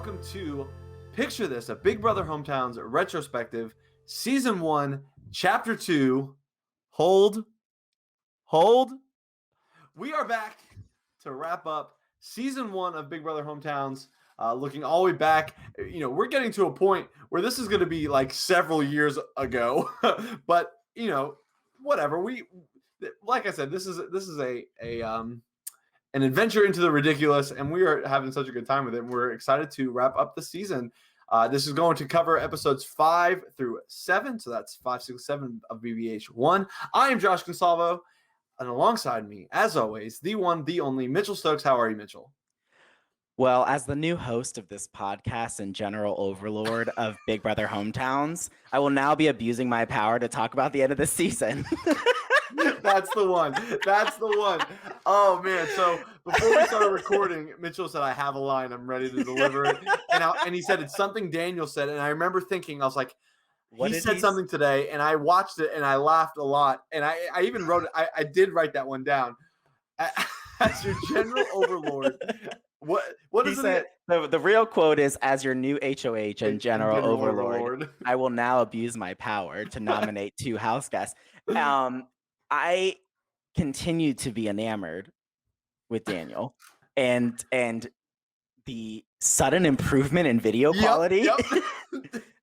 welcome to Picture This, a Big Brother Hometowns retrospective, Season 1, Chapter 2, Hold. We are back to wrap up Season 1 of Big Brother Hometowns, looking all the way back. You know, we're getting to a point where this is going to be like several years ago, but, you know, whatever. Like I said, this is an adventure into the ridiculous, and we are having such a good time with it. And we're excited to wrap up the season. This is going to cover episodes 5 through 7, so that's 5, 6, 7 of BBH 1. I am Josh Consalvo, and alongside me, as always, the one, the only, Mitchell Stokes. How are you, Mitchell? Well, as the new host of this podcast and general overlord of Big Brother Hometowns, I will now be abusing my power to talk about the end of the season. That's the one. That's the one. Oh, man. So before we started recording, Mitchell said, I have a line. I'm ready to deliver it. And he said, it's something Daniel said. And I remember thinking, I was like, he said something today. And I watched it and I laughed a lot. And I even wrote it. I did write that one down. As your general overlord. What he is said, it? The real quote is, as your new HOH and general overlord, I will now abuse my power to nominate 2 house guests. I continue to be enamored with Daniel and the sudden improvement in video quality.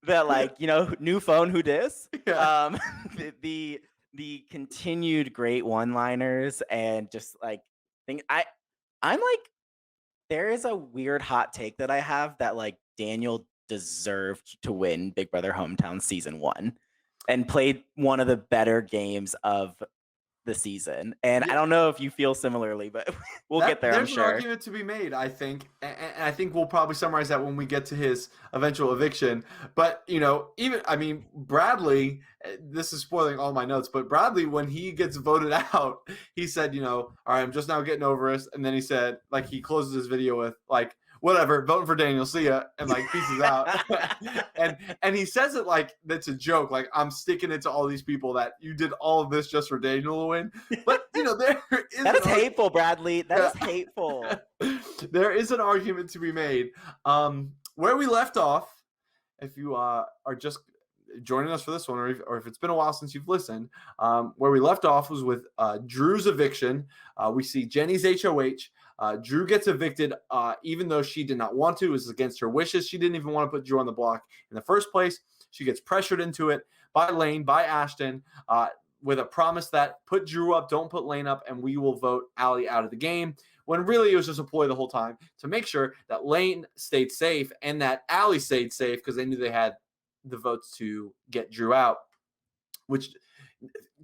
That, like, you know, new phone, who dis? Yeah. The continued great one-liners and just like I'm like, there is a weird hot take that I have that like Daniel deserved to win Big Brother Hometown Season 1 and played one of the better games of the season. And I don't know if you feel similarly, but we'll get there, I'm sure. There's an argument to be made, I think. And I think we'll probably summarize that when we get to his eventual eviction. But, you know, Bradley, this is spoiling all my notes, but Bradley, when he gets voted out, he said, you know, all right, I'm just now getting over this. And then he said, like, he closes his video with, like, whatever, voting for Daniel, see ya, and like pieces out. and he says it like that's a joke, like I'm sticking it to all these people that you did all of this just for Daniel to win. But you know, there is that is hateful, Bradley. That is hateful. There is an argument to be made. Where we left off, if you are just joining us for this one, or if it's been a while since you've listened, where we left off was with Drew's eviction. We see Jenny's HOH. Drew gets evicted, even though she did not want to. It was against her wishes. She didn't even want to put Drew on the block in the first place. She gets pressured into it by Lane, by Ashton, with a promise that put Drew up, don't put Lane up, and we will vote Allie out of the game. When really it was just a ploy the whole time to make sure that Lane stayed safe and that Allie stayed safe because they knew they had the votes to get Drew out. Which,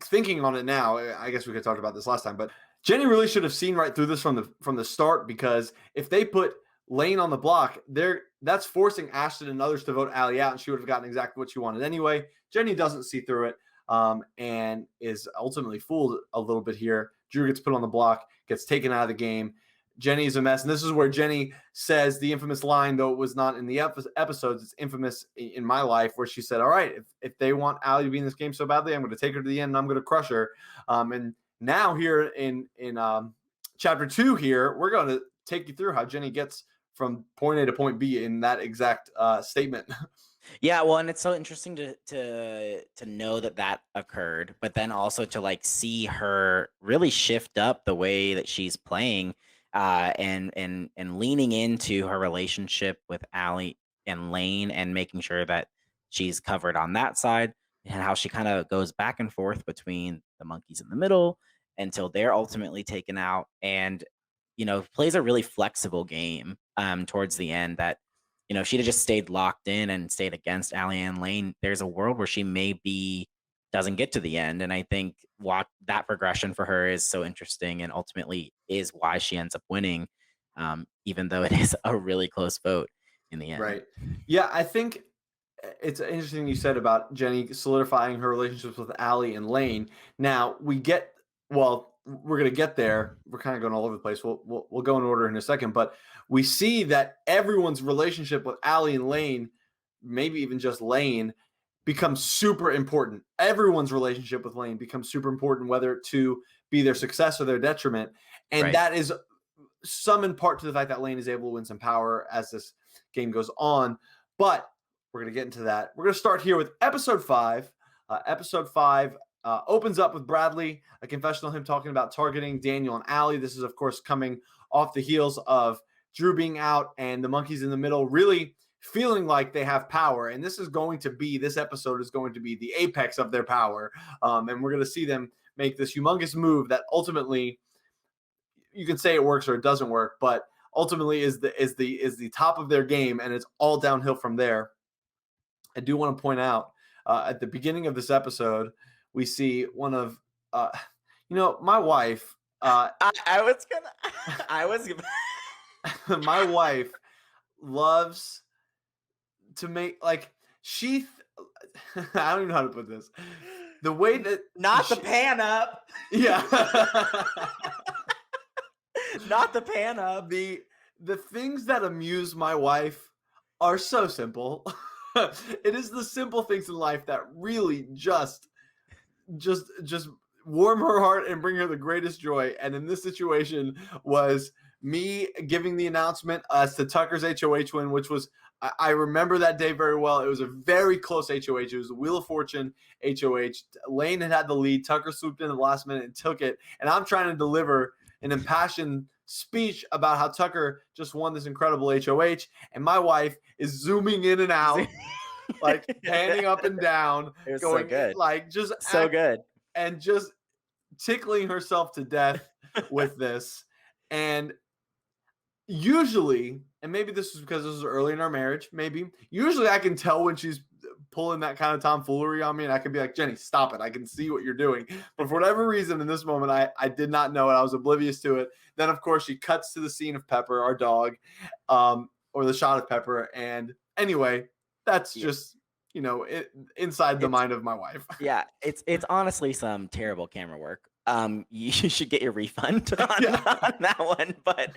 thinking on it now, I guess we could talk about this last time, but Jenny really should have seen right through this from the start, because if they put Lane on the block, that's forcing Ashton and others to vote Allie out, and she would have gotten exactly what she wanted anyway. Jenny doesn't see through it, and is ultimately fooled a little bit here. Drew gets put on the block, gets taken out of the game. Jenny's a mess, and this is where Jenny says the infamous line, though it was not in the episodes, it's infamous in my life, where she said, all right, if they want Allie to be in this game so badly, I'm going to take her to the end, and I'm going to crush her. And now here in chapter 2 here, we're going to take you through how Jenny gets from point A to point B in that exact statement. Yeah, well, and it's so interesting to know that occurred, but then also to like see her really shift up the way that she's playing, and leaning into her relationship with Allie and Lane, and making sure that she's covered on that side, and how she kind of goes back and forth between the monkeys in the middle until they're ultimately taken out, and you know, plays a really flexible game towards the end that, you know, if she'd have just stayed locked in and stayed against Allie and Lane, there's a world where she maybe doesn't get to the end. And I think that progression for her is so interesting, and ultimately is why she ends up winning, even though it is a really close vote in the end. Right. Yeah, I think it's interesting you said about Jenny solidifying her relationships with Allie and Lane. Now, we're going to get there. We're kind of going all over the place. We'll go in order in a second, but we see that everyone's relationship with Allie and Lane, maybe even just Lane, becomes super important. Everyone's relationship with Lane becomes super important, whether to be their success or their detriment. And that is some in part to the fact that Lane is able to win some power as this game goes on. But we're going to get into that. We're going to start here with episode 5. Episode 5 opens up with Bradley, a confessional, him talking about targeting Daniel and Allie. This is, of course, coming off the heels of Drew being out and the monkeys in the middle really feeling like they have power. And this episode is going to be the apex of their power. And we're going to see them make this humongous move that ultimately, you can say it works or it doesn't work, but ultimately is the top of their game, and it's all downhill from there. I do want to point out at the beginning of this episode, we see one of, my wife. My wife loves to make I don't even know how to put this. The way that the pan up. Yeah. Not the pan up. The things that amuse my wife are so simple. It is the simple things in life that really just warm her heart and bring her the greatest joy. And in this situation was me giving the announcement as to Tucker's HOH win, which was, I remember that day very well. It was a very close HOH. It was a Wheel of Fortune HOH. Lane had the lead. Tucker swooped in at the last minute and took it. And I'm trying to deliver an impassioned speech about how Tucker just won this incredible HOH. And my wife is zooming in and out, like panning up and down. It was so good. Good. And just tickling herself to death with this. And usually, and maybe this is because this was early in our marriage, usually I can tell when she's pulling that kind of tomfoolery on me, and I can be like, Jenny, stop it. I can see what you're doing. But for whatever reason, in this moment, I did not know it. I was oblivious to it. Then, of course, she cuts to the scene of Pepper, our dog, or the shot of Pepper. And anyway, that's just, inside the mind of my wife. Yeah, it's honestly some terrible camera work. You should get your refund on that one, but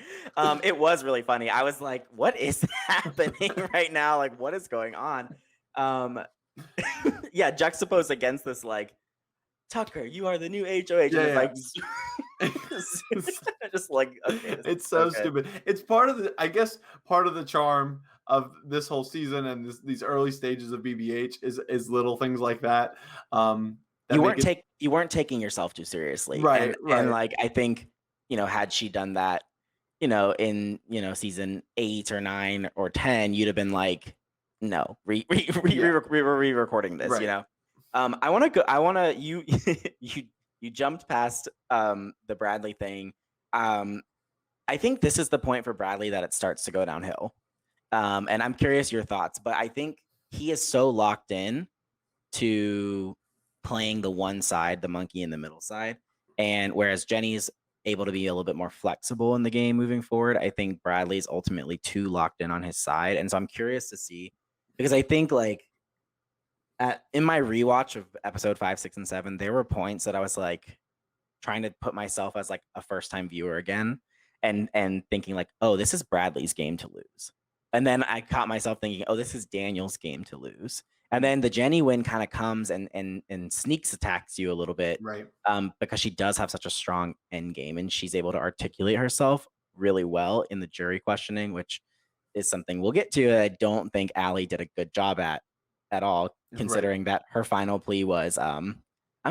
it was really funny. I was like, what is happening right now? Like, what is going on? Juxtaposed against this, like, Tucker, you are the new HOH. Just like, okay, it's so stupid. It's part of the charm of this whole season and these early stages of BBH is little things like that. You weren't taking yourself too seriously, right? And like, I think, had she done that, in season 8 or 9 or 10, you'd have been like, no, re-recording this. Right. You jumped past the Bradley thing. I think this is the point for Bradley that it starts to go downhill. And I'm curious your thoughts, but I think he is so locked in to playing the one side, the monkey in the middle side. And whereas Jenny's able to be a little bit more flexible in the game moving forward, I think Bradley's ultimately too locked in on his side. And so I'm curious to see, because I think like in my rewatch of episode 5, 6, and 7, there were points that I was like trying to put myself as like a first time viewer again and thinking like, oh, this is Bradley's game to lose. And then I caught myself thinking, oh, this is Daniel's game to lose. And then the Jenny win kind of comes and sneaks attacks you a little bit, right? Because she does have such a strong end game and she's able to articulate herself really well in the jury questioning, which is something we'll get to. I don't think Allie did a good job at all, considering that her final plea was, I'm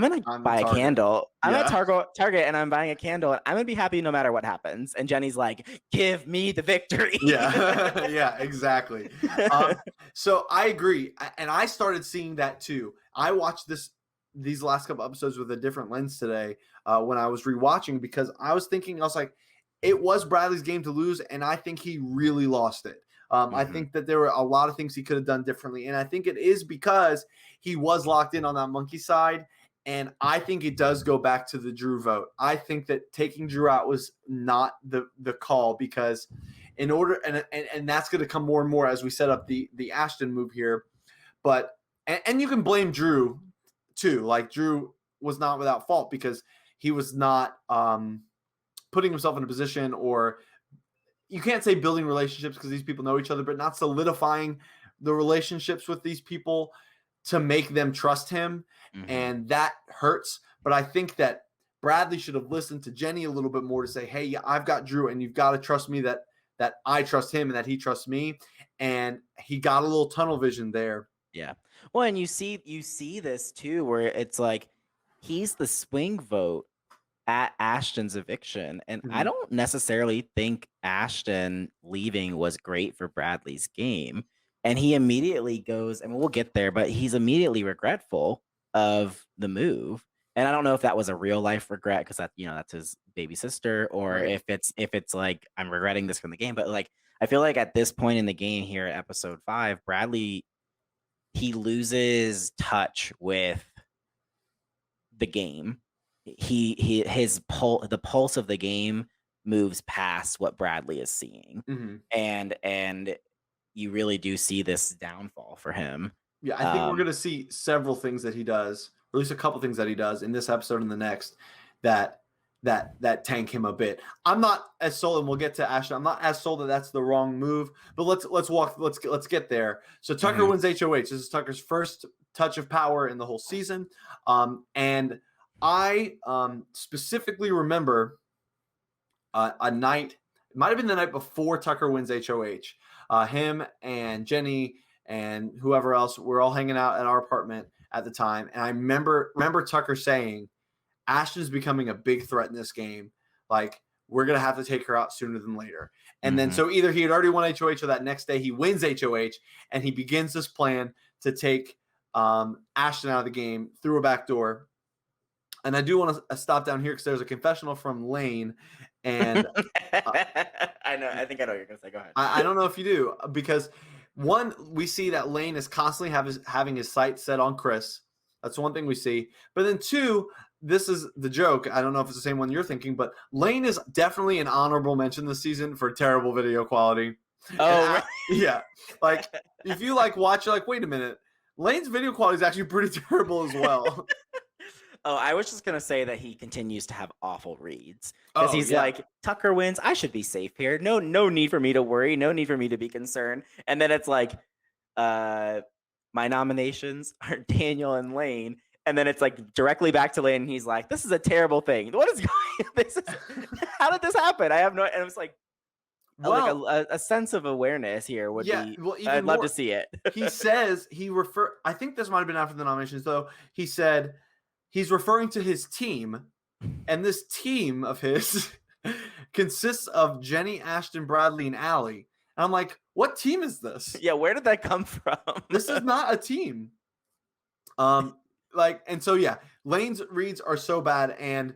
gonna buy a candle. I'm at Target and I'm buying a candle and I'm gonna be happy no matter what happens. And Jenny's like, give me the victory. Yeah, yeah, exactly. So I agree. And I started seeing that too. I watched these last couple episodes with a different lens today when I was rewatching, because I was like, it was Bradley's game to lose. And I think he really lost it. I think that there were a lot of things he could have done differently. And I think it is because he was locked in on that monkey side. And I think it does go back to the Drew vote. I think that taking Drew out was not the call, because in order, and that's going to come more and more as we set up the Ashton move here. But, and you can blame Drew too. Like, Drew was not without fault because he was not putting himself in a position, or you can't say building relationships because these people know each other, but not solidifying the relationships with these people to make them trust him. And that hurts. But I think that Bradley should have listened to Jenny a little bit more to say, hey, I've got Drew, and you've got to trust me that I trust him and that he trusts me. And he got a little tunnel vision there. Yeah. Well, and you see this too, where it's like he's the swing vote at Ashton's eviction. And I Mhm. don't necessarily think Ashton leaving was great for Bradley's game. And he immediately goes, and we'll get there, but he's immediately regretful of the move. And I don't know if that was a real life regret because that's his baby sister, or Right. if it's like I'm regretting this from the game. But like I feel like at this point in the game here at episode 5, Bradley, he loses touch with the game. The pulse of the game moves past what Bradley is seeing. Mhm. And you really do see this downfall for him. Yeah, I think we're going to see several things that he does, or at least a couple things that he does in this episode and the next that tank him a bit. I'm not as sold, and we'll get to Ashton. I'm not as sold that that's the wrong move, but let's get there. So Tucker Mhm. wins HOH. This is Tucker's first touch of power in the whole season, and I specifically remember a night. It might have been the night before Tucker wins HOH. Him and Jenny and whoever else were all hanging out at our apartment at the time, and I remember Tucker saying, Ashton's becoming a big threat in this game. Like, we're going to have to take her out sooner than later. And then, Mhm. so either he had already won HOH or that next day he wins HOH and he begins this plan to take Ashton out of the game through a back door. And I do want to stop down here because there's a confessional from Lane. And I know. I think I know what you're going to say. Go ahead. I don't know if you do, because one, we see that Lane is constantly having his sights set on Chris. That's one thing we see. But then two, this is the joke. I don't know if it's the same one you're thinking, but Lane is definitely an honorable mention this season for terrible video quality. Oh, And yeah. Like, if you like watch, you're like, wait a minute. Lane's video quality is actually pretty terrible as well. Oh, I was just gonna say that he continues to have awful reads because Oh, he's yeah. like, Tucker wins, I should be safe here. No need for me to worry. No need for me to be concerned. And then it's like, my nominations are Daniel and Lane, and then it's like directly back to Lane. And he's like, this is a terrible thing. What is going? This is how did this happen? I have no. And it was like, Well, like a sense of awareness here would yeah, be. well, even I'd love more. to see it. He says I think this might have been after the nominations, though. He said he's referring to his team, and this team of his consists of Jenny, Ashton, Bradley, and Allie. And I'm like, what team is this? Yeah, where did that come from? This is not a team. And so yeah, Lane's reads are so bad, and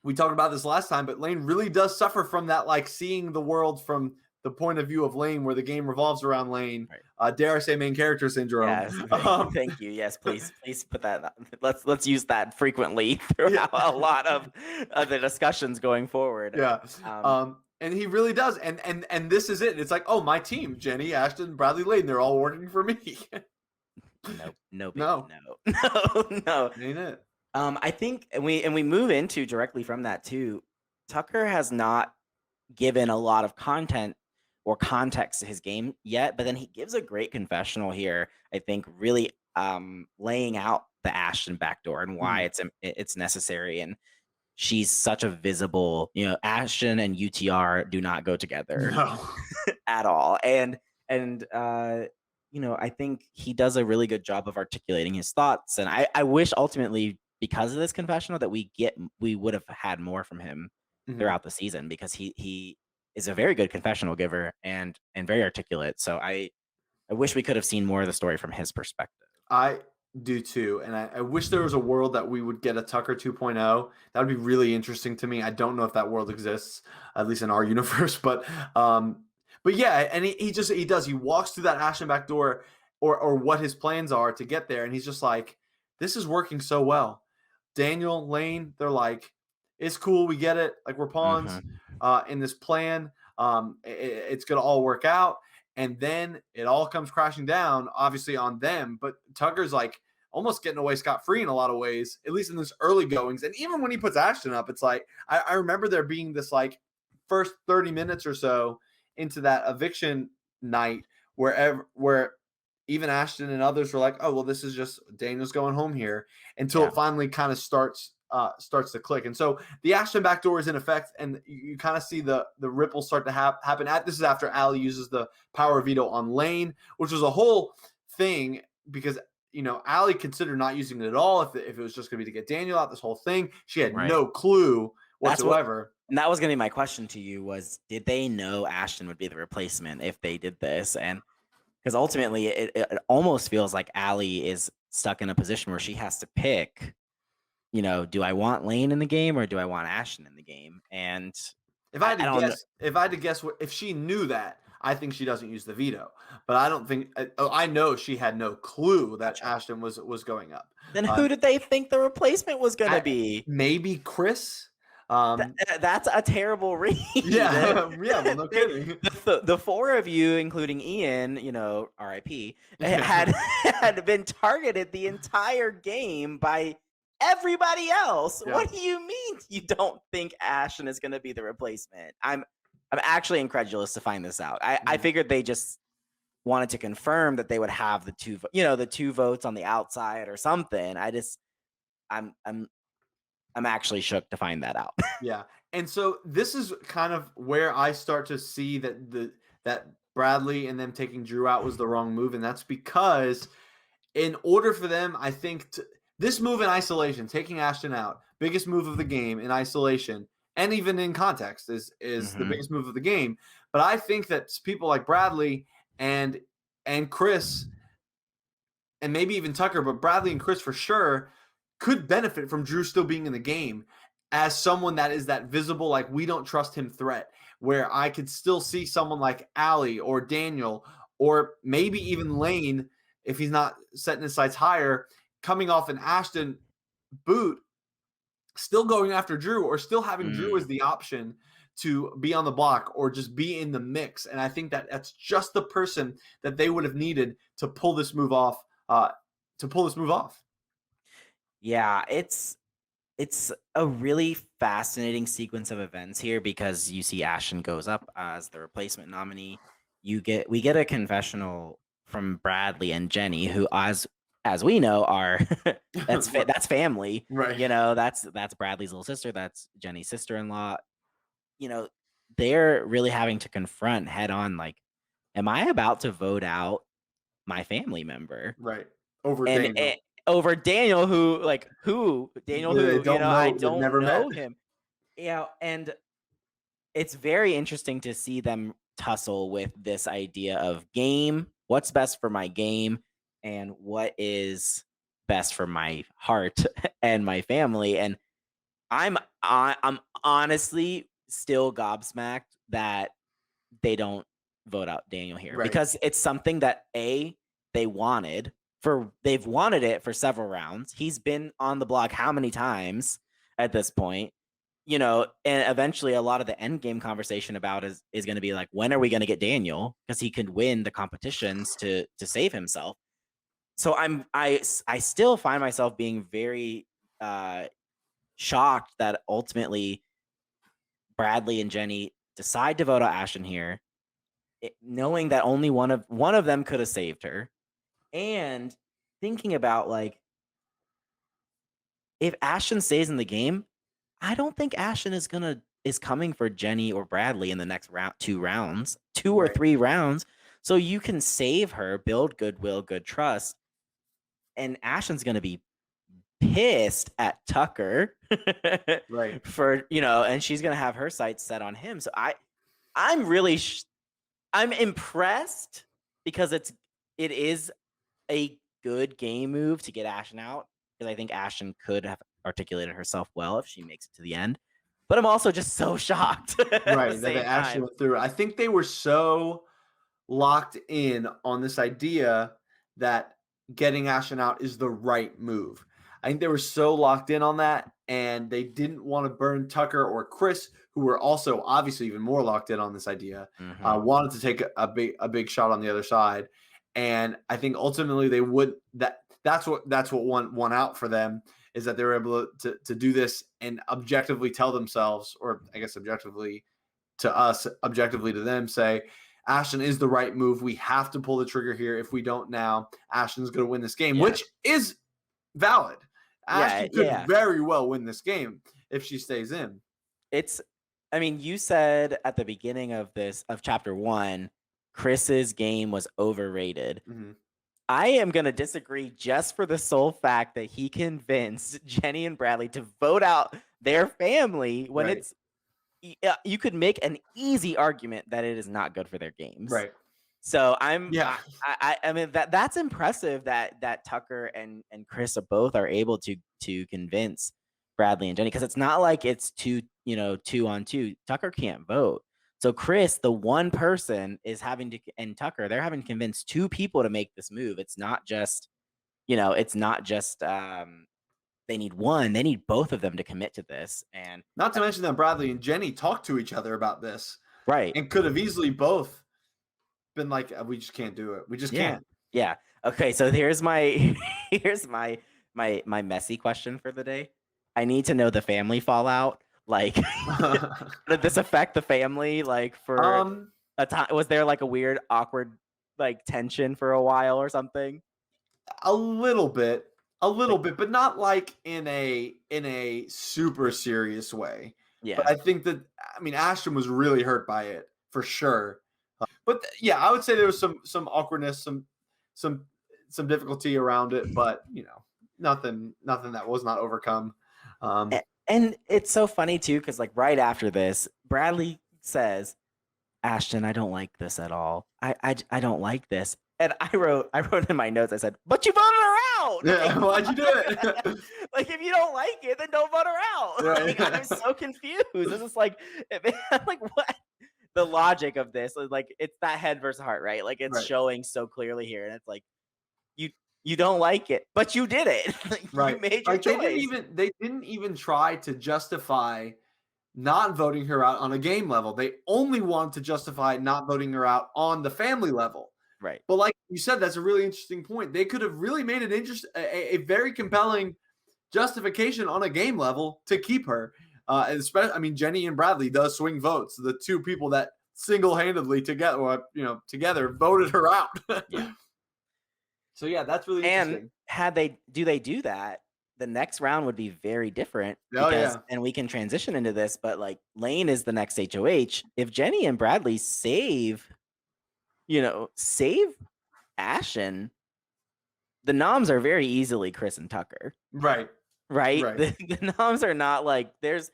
we talked about this last time, but Lane really does suffer from that, like seeing the world from the point of view of Lane, where the game revolves around Lane. Right. Dare I say, main character syndrome. Yes, thank you. Yes, please put that. Let's use that frequently throughout a lot of the discussions going forward. Yeah. And he really does. And this is it. It's like, oh, my team, Jenny, Ashton, Bradley, Lane, they're all working for me. Nope, No. no. Ain't it? I think, and we move into directly from that too. Tucker has not given a lot of content or context to his game yet, but then he gives a great confessional here. I think really laying out the Ashton backdoor and why it's necessary. And she's such a visible, Ashton and UTR do not go together at all. And I think he does a really good job of articulating his thoughts. And I wish ultimately, because of this confessional, that we would have had more from him throughout the season, because he is a very good confessional giver and very articulate. So I wish we could have seen more of the story from his perspective. I do too. And I wish there was a world that we would get a Tucker 2.0. That would be really interesting to me. I don't know if that world exists, at least in our universe, but yeah, and he walks through that Ashton back door, or what his plans are to get there, and he's just like, this is working so well. Daniel, Lane, they're like, it's cool, we get it, like, we're pawns in this plan. It's gonna all work out, and then it all comes crashing down, obviously on them. But Tucker's like almost getting away scot-free in a lot of ways, at least in this early goings. And even when he puts Ashton up, it's like I remember there being this like first 30 minutes or so into that eviction night where even Ashton and others were like, oh, well, this is just Daniel's going home here, until it finally kind of starts starts to click. And so the Ashton backdoor is in effect, and you kind of see the ripples start to happen. This is after Allie uses the power veto on Lane, which was a whole thing because Allie considered not using it at all if it was just going to be to get Daniel out. This whole thing, she had Right. no clue That's whatsoever. and that was going to be my question to you was, did they know Ashton would be the replacement if they did this? And because ultimately it almost feels like Allie is stuck in a position where she has to pick, do I want Lane in the game or do I want Ashton in the game? And if I had I to don't guess, if she knew that, I think she doesn't use the veto. But I don't think I know she had no clue that Gotcha. Ashton was going up. Then who did they think the replacement was going to be? Maybe Chris. That's a terrible read. Yeah, well, no kidding. The four of you, including Ian, RIP, had been targeted the entire game by everybody else. Yeah. What do you mean you don't think Ashton is going to be the replacement? I'm actually incredulous to find this out. I figured they just wanted to confirm that they would have the two votes on the outside or something. I'm actually shook to find that out. Yeah. And so this is kind of where I start to see that Bradley and them taking Drew out was the wrong move. And that's because in order for them, I think this move in isolation, taking Ashton out, biggest move of the game in isolation, and even in context is the biggest move of the game. But I think that people like Bradley and Chris and maybe even Tucker, but Bradley and Chris for sure could benefit from Drew still being in the game as someone that is that visible, like we don't trust him threat, where I could still see someone like Allie or Daniel or maybe even Lane, if he's not setting his sights higher, coming off an Ashton boot, still going after Drew or still having Drew as the option to be on the block or just be in the mix. And I think that that's just the person that they would have needed to pull this move off, Yeah, it's a really fascinating sequence of events here because you see Ashton goes up as the replacement nominee. We get a confessional from Bradley and Jenny, who as we know are that's family. Right. That's Bradley's little sister, that's Jenny's sister-in-law. They're really having to confront head on, like, am I about to vote out my family member? Right. Over And Daniel. over Daniel, who Daniel, who I don't never know met him. And it's very interesting to see them tussle with this idea of game, what's best for my game, and what is best for my heart and my family. And I'm honestly still gobsmacked that they don't vote out Daniel here, Right. because it's something that they've wanted it for several rounds. He's been on the block how many times at this point, and eventually a lot of the end game conversation about is going to be like, when are we going to get Daniel? Because he could win the competitions to save himself. So I still find myself being very shocked that ultimately Bradley and Jenny decide to vote out Ashton here, knowing that only one of them could have saved her. And thinking about, like, if Ashton stays in the game, I don't think Ashton is coming for Jenny or Bradley in the next two or three rounds. So you can save her, build goodwill, good trust, and Ashton's going to be pissed at Tucker, Right. for and she's going to have her sights set on him. So I'm really I'm impressed because it is a good game move to get Ashton out, because I think Ashton could have articulated herself well if she makes it to the end. But I'm also just so shocked. Right, that they actually went through. I think they were so locked in on this idea that getting Ashton out is the right move. I think they were so locked in on that, and they didn't want to burn Tucker or Chris, who were also obviously even more locked in on this idea. Wanted to take a big shot on the other side. And I think ultimately they would. That's what won out for them, is that they were able to do this and objectively tell themselves, or I guess objectively to us, objectively to them, say Ashton is the right move. We have to pull the trigger here. If we don't now, Ashton's going to win this game, which is valid. Yeah, Ashton could yeah. very well win this game if she stays in. It's I mean, you said at the beginning of chapter 1, Chris's game was overrated. Mhm. I am gonna disagree just for the sole fact that he convinced Jenny and Bradley to vote out their family when Right. it's you could make an easy argument that it is not good for their games. Right. So Yeah. I mean that's impressive that Tucker and Chris are both are able to convince Bradley and Jenny, because it's not like it's two on two. Tucker can't vote. So Chris, the one person, is having to, and Tucker, they're having to convince two people to make this move. It's not just, they need one, they need both of them to commit to this. And Not to mention that Bradley and Jenny talked to each other about this right. and could have easily both been like, we just can't do it. We just Yeah. can't. Yeah. Okay, so here's my here's my messy question for the day. I need to know the family fallout. Like, did this affect the family? Like, for um, a time, was there like a weird, awkward, like, tension for a while or something? a little bit, Like, but not like in a super serious way. But yeah. I think that, I mean, Ashton was really hurt by it for sure. But yeah, I would say there was some awkwardness, some some difficulty around it, but nothing that was not overcome. Um, And it's so funny too, because like right after this, Bradley says, Ashton, I don't like this at all. I don't like this. And I wrote in my notes, I said, but you voted her out. yeah, why'd you do it? Like, if you don't like it, then don't vote her out. Right. Like, I'm so confused. This is like, I'm like, what? The logic of this is like, it's that head versus heart, right? Like, it's Right. showing so clearly here. And it's like, you you don't like it, but you did it. Like, you Right. made your Like choice. they didn't even try to justify not voting her out on a game level. They only wanted to justify not voting her out on the family level. Right. But like you said, that's a really interesting point. They could have really made a very compelling justification on a game level to keep her. And especially, I mean, Jenny and Bradley does swing votes. The two people that single-handedly together voted her out. Yeah. So yeah, that's really And interesting. had they do that, the next round would be very different, Oh because, yeah. and we can transition into this, but like Lane is the next HOH. If Jenny and Bradley save Ashen, the noms are very easily Chris and Tucker, Right. right? Right. The noms are not like, there's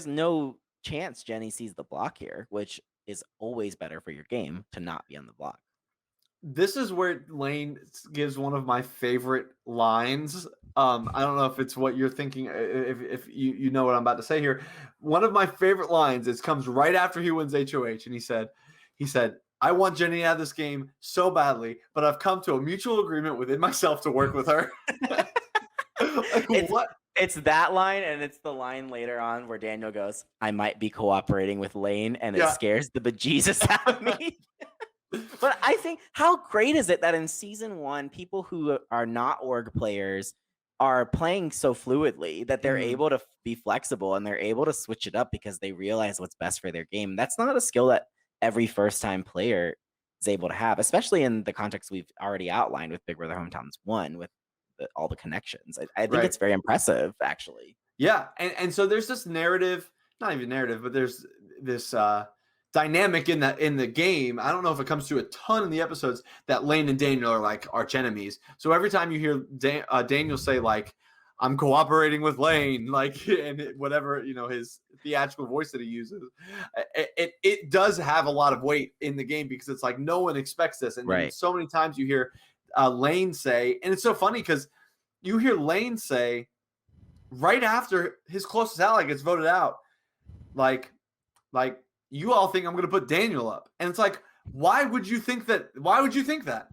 no chance Jenny sees the block here, which is always better for your game to not be on the block. This is where Lane gives one of my favorite lines. I don't know if it's what you're thinking, if you know what I'm about to say here. One of my favorite lines comes right after he wins HOH, and he said, I want Jenny out of this game so badly, but I've come to a mutual agreement within myself to work with her. Like, what? It's that line, and it's the line later on where Daniel goes, I might be cooperating with Lane, and it Yeah. scares the bejesus out of me. But I think, how great is it that in season 1, people who are not org players are playing so fluidly that they're able to be flexible, and they're able to switch it up because they realize what's best for their game. That's not a skill that every first-time player is able to have, especially in the context we've already outlined with Big Brother Hometowns 1, with all the connections. I think Right. it's very impressive, actually. Yeah, and so there's this narrative, not even narrative, but there's this dynamic in the game. I don't know if it comes through a ton in the episodes, that Lane and Daniel are like arch enemies. So every time you hear Daniel say like, I'm cooperating with Lane, like, and whatever, his theatrical voice that he uses, it does have a lot of weight in the game, because it's like no one expects this. And Right. so many times you hear Lane say, and it's so funny because you hear Lane say right after his closest ally gets voted out, like you all think I'm going to put Daniel up, and it's like, why would you think that? Why would you think that?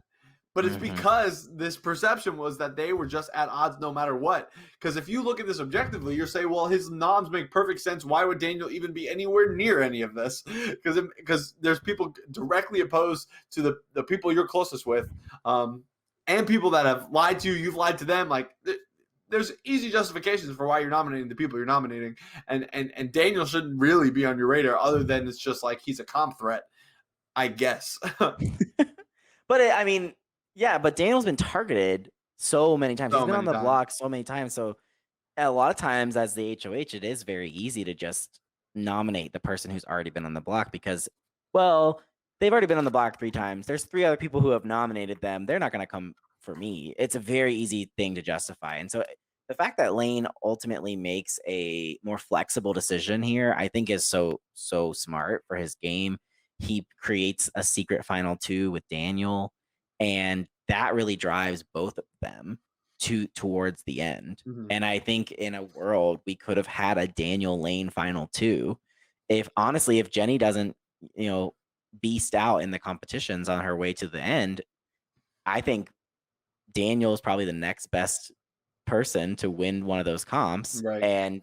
But it's because this perception was that they were just at odds no matter what. Because if you look at this objectively, you're saying, well, his noms make perfect sense. Why would Daniel even be anywhere near any of this? Because there's people directly opposed to the people you're closest with, and people that have lied to you. You've lied to them. Like, there's easy justifications for why you're nominating the people you're nominating, and Daniel shouldn't really be on your radar, other than it's just like he's a comp threat, I guess. But I mean, yeah, but Daniel's been targeted so many times. He's been on the block so many times. So a lot of times as the HOH, it is very easy to just nominate the person who's already been on the block because, well, they've already been on the block 3 times. There's 3 other people who have nominated them. They're not going to come for me. It's a very easy thing to justify. And so the fact that Lane ultimately makes a more flexible decision here, I think is so smart for his game. He creates a secret final 2 with Daniel, and that really drives both of them towards the end. Mhm. And I think in a world we could have had a Daniel Lane final 2. If honestly, if Jenny doesn't, beast out in the competitions on her way to the end, I think Daniel is probably the next best person to win one of those comps. Right. And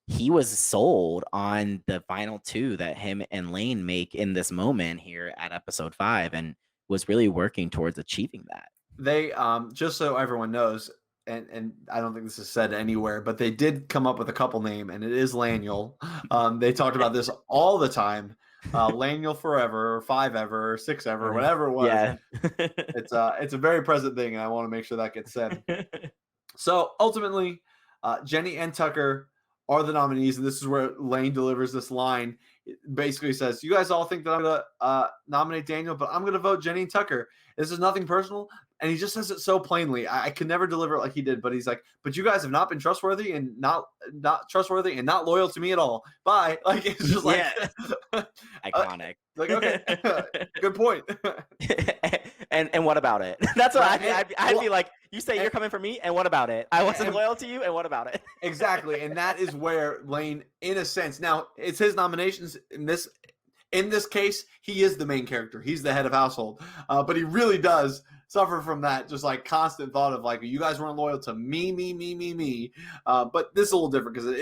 he was sold on the final 2 that him and Lane make in this moment here at episode 5 and was really working towards achieving that. They just so everyone knows, and I don't think this is said anywhere, but they did come up with a couple name, and it is Laniel. They talked about this all the time. Laniel forever, or 5 ever, or 6 ever, whatever it was. Yeah. It's a very present thing, and I want to make sure that gets said. So ultimately, Jenny and Tucker are the nominees, and this is where Lane delivers this line. It basically says, "You guys all think that I'm going to nominate Daniel, but I'm going to vote Jenny and Tucker. This is nothing personal." And he just says it so plainly. I could never deliver it like he did, but he's like, "But you guys have not been trustworthy and not trustworthy and not loyal to me at all. Bye." Like it's just like iconic. Like, okay, good point. and what about it? That's what I'd be like. You say you're and- coming for me, and what about it? I wasn't loyal to you, and what about it? Exactly, and that is where Lane, in a sense, now it's his nominations. In this case, he is the main character. He's the head of household, but he really does suffer from that just like constant thought of like, you guys weren't loyal to me. But this is a little different because it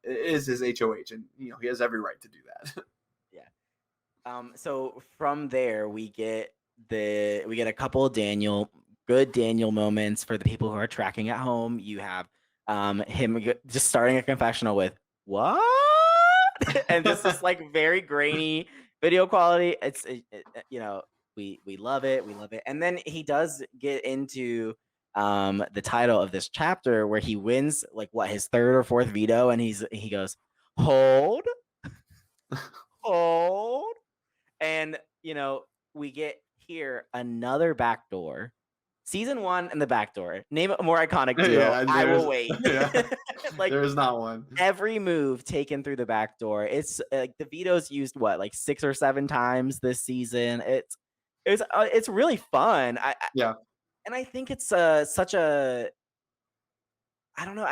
is his HOH, and he has every right to do that. Yeah. So from there we get a couple of good Daniel moments for the people who are tracking at home. You have him just starting a confessional with what, and this is like very grainy video quality. It's we love it, and then he does get into the title of this chapter where he wins like his 3rd or 4th veto, and he goes hold, and we get here another backdoor. Season 1 and the backdoor. Name a more iconic duo. Yeah, I will wait. Yeah, like there is not one. Every move taken through the backdoor. It's like the veto's used 6 or 7 times this season. It's really fun. And I think it's such a, I don't know.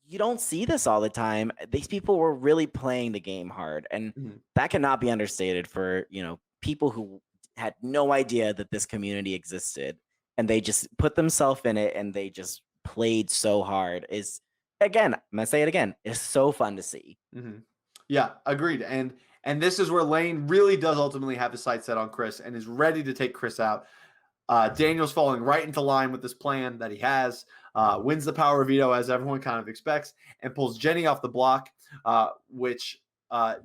You don't see this all the time. These people were really playing the game hard, and that cannot be understated for people who had no idea that this community existed, and they just put themselves in it, and they just played so hard. Is again, I'm gonna say it again. It's so fun to see. Yeah, agreed. And this is where Lane really does ultimately have his sights set on Chris and is ready to take Chris out. Daniel's falling right into line with this plan that he has, wins the power veto as everyone kind of expects, and pulls Jenny off the block, which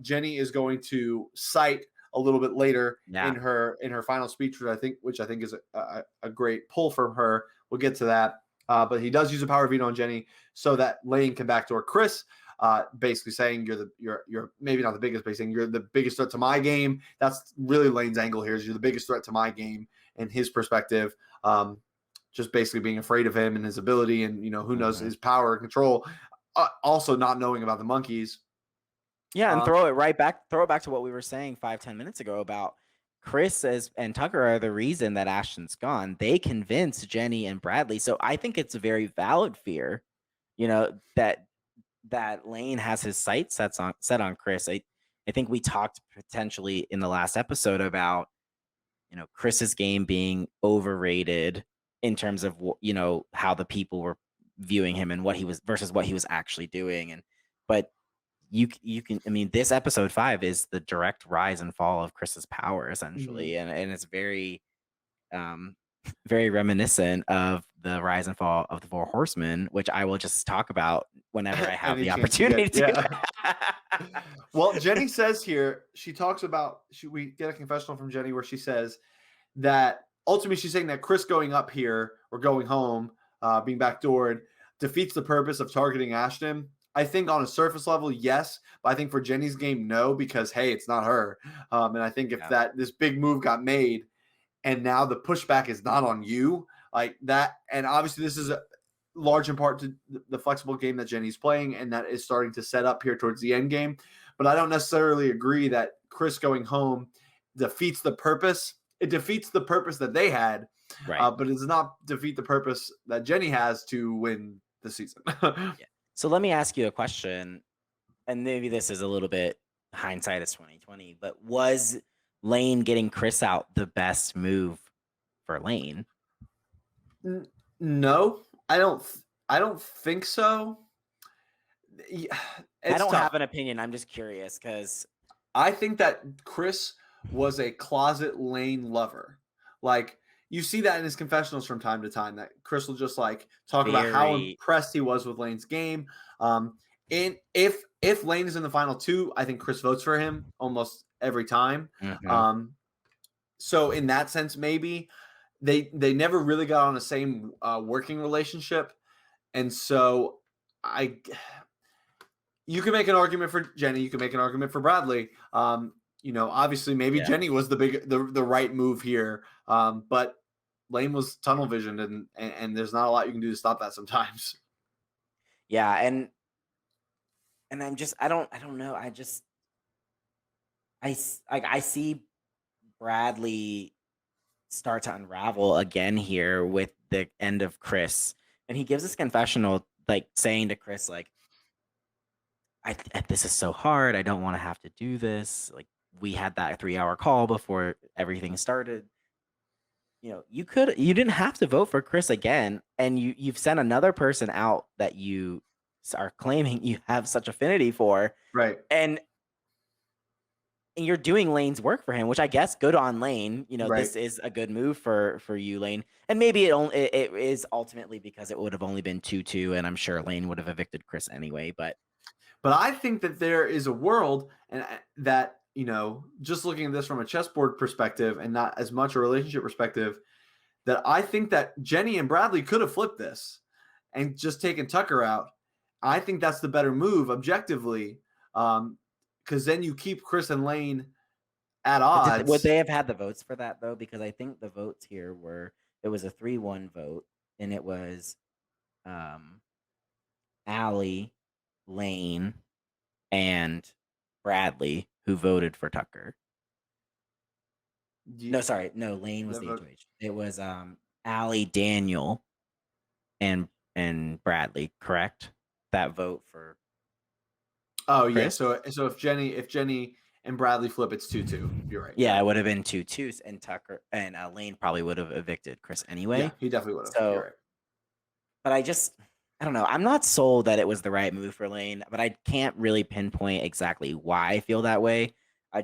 Jenny is going to cite a little bit later in her final speech, which I think is a great pull from her. We'll get to that. But he does use a power veto on Jenny so that Lane can backdoor Chris, basically saying you're maybe not the biggest, but saying you're the biggest threat to my game. That's really Lane's angle here, is you're the biggest threat to my game in his perspective. Just basically being afraid of him and his ability, and who knows his power and control. Also not knowing about the monkeys. Yeah, and throw it back to what we were saying 5-10 minutes ago about Chris and Tucker are the reason that Ashton's gone. They convinced Jenny and Bradley. So I think it's a very valid fear, that Lane has his sights set on Chris. I think we talked potentially in the last episode about, Chris's game being overrated in terms of, how the people were viewing him and what he was versus what he was actually doing. But you can, this episode 5 is the direct rise and fall of Chris's power essentially. And it's very, very reminiscent of the rise and fall of the 4 Horsemen, which I will just talk about whenever I have the opportunity to. Well, Jenny says here, she talks about, we get a confessional from Jenny where she says that ultimately she's saying that Chris going up here or going home, being backdoored, defeats the purpose of targeting Ashton. I think on a surface level, yes, but I think for Jenny's game, no, because hey, it's not her. And I think if Yeah. this big move got made, and now the pushback is not on you, like that, and obviously this is a large in part to the flexible game that Jenny's playing, and that is starting to set up here towards the end game. But I don't necessarily agree that Chris going home defeats the purpose. It defeats the purpose that they had, Right. but it does not defeat the purpose that Jenny has to win the season. Yeah. So let me ask you a question, and maybe this is a little bit hindsight is 2020, but was Lane getting Chris out the best move for Lane? No, I don't. I don't think so. I don't tough. have an opinion. I'm just curious because I think that Chris was a closet Lane lover. Like you see that in his confessionals from time to time. That Chris will just like talk about how impressed he was with Lane's game. And if Lane is in the final two, I think Chris votes for him almost every time. Mhm. So in that sense, maybe they never really got on the same working relationship, and so you can make an argument for Jenny, you can make an argument for Bradley. Obviously maybe Jenny was the right move here, but Lane was tunnel visioned, and there's not a lot you can do to stop that sometimes. Yeah, and I'm just I don't know. I see Bradley start to unravel again here with the end of Chris, and he gives this confessional like saying to Chris like, this is so hard. I don't want to have to do this. Like we had that 3-hour call before everything started. You didn't have to vote for Chris again, and you've sent another person out that you are claiming you have such affinity for, Right. and you're doing Lane's work for him, which I guess good on Lane. Right. This is a good move for you, Lane, and maybe it is ultimately because it would have only been 2-2, and I'm sure Lane would have evicted Chris anyway. But I think that there is a world, and that just looking at this from a chessboard perspective and not as much a relationship perspective, that I think that Jenny and Bradley could have flipped this and just taken Tucker out. I think that's the better move objectively, because then you keep Chris and Lane at odds. Would they have had the votes for that though? Because I think the votes here it was a 3-1 vote, and it was Allie, Lane, and Bradley who voted for Tucker. No, sorry, no, Lane was the HOH. It was Allie, Daniel, and Bradley, correct? That vote for. Oh Chris? Yeah, so if Jenny and Bradley flip, it's 2-2. You're right. Yeah, it would have been 2-2, and Tucker and Lane probably would have evicted Chris anyway. Yeah, he definitely would have. So, you're right. But I don't know. I'm not sold that it was the right move for Lane, but I can't really pinpoint exactly why I feel that way. I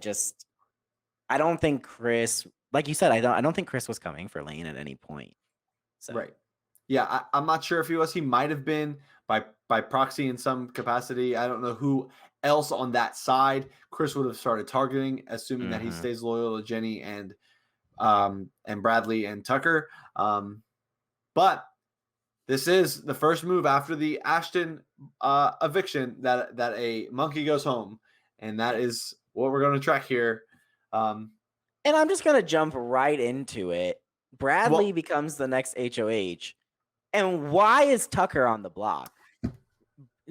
don't think Chris, like you said, I don't think Chris was coming for Lane at any point. So. Right. Yeah, I'm not sure if he was. He might have been by proxy in some capacity. I don't know who else on that side Chris would have started targeting, assuming that he stays loyal to Jenny and Bradley and Tucker. But this is the first move after the Ashton eviction that a monkey goes home, and that is what we're going to track here. And I'm just going to jump right into it. Bradley becomes the next HOH. And why is Tucker on the block?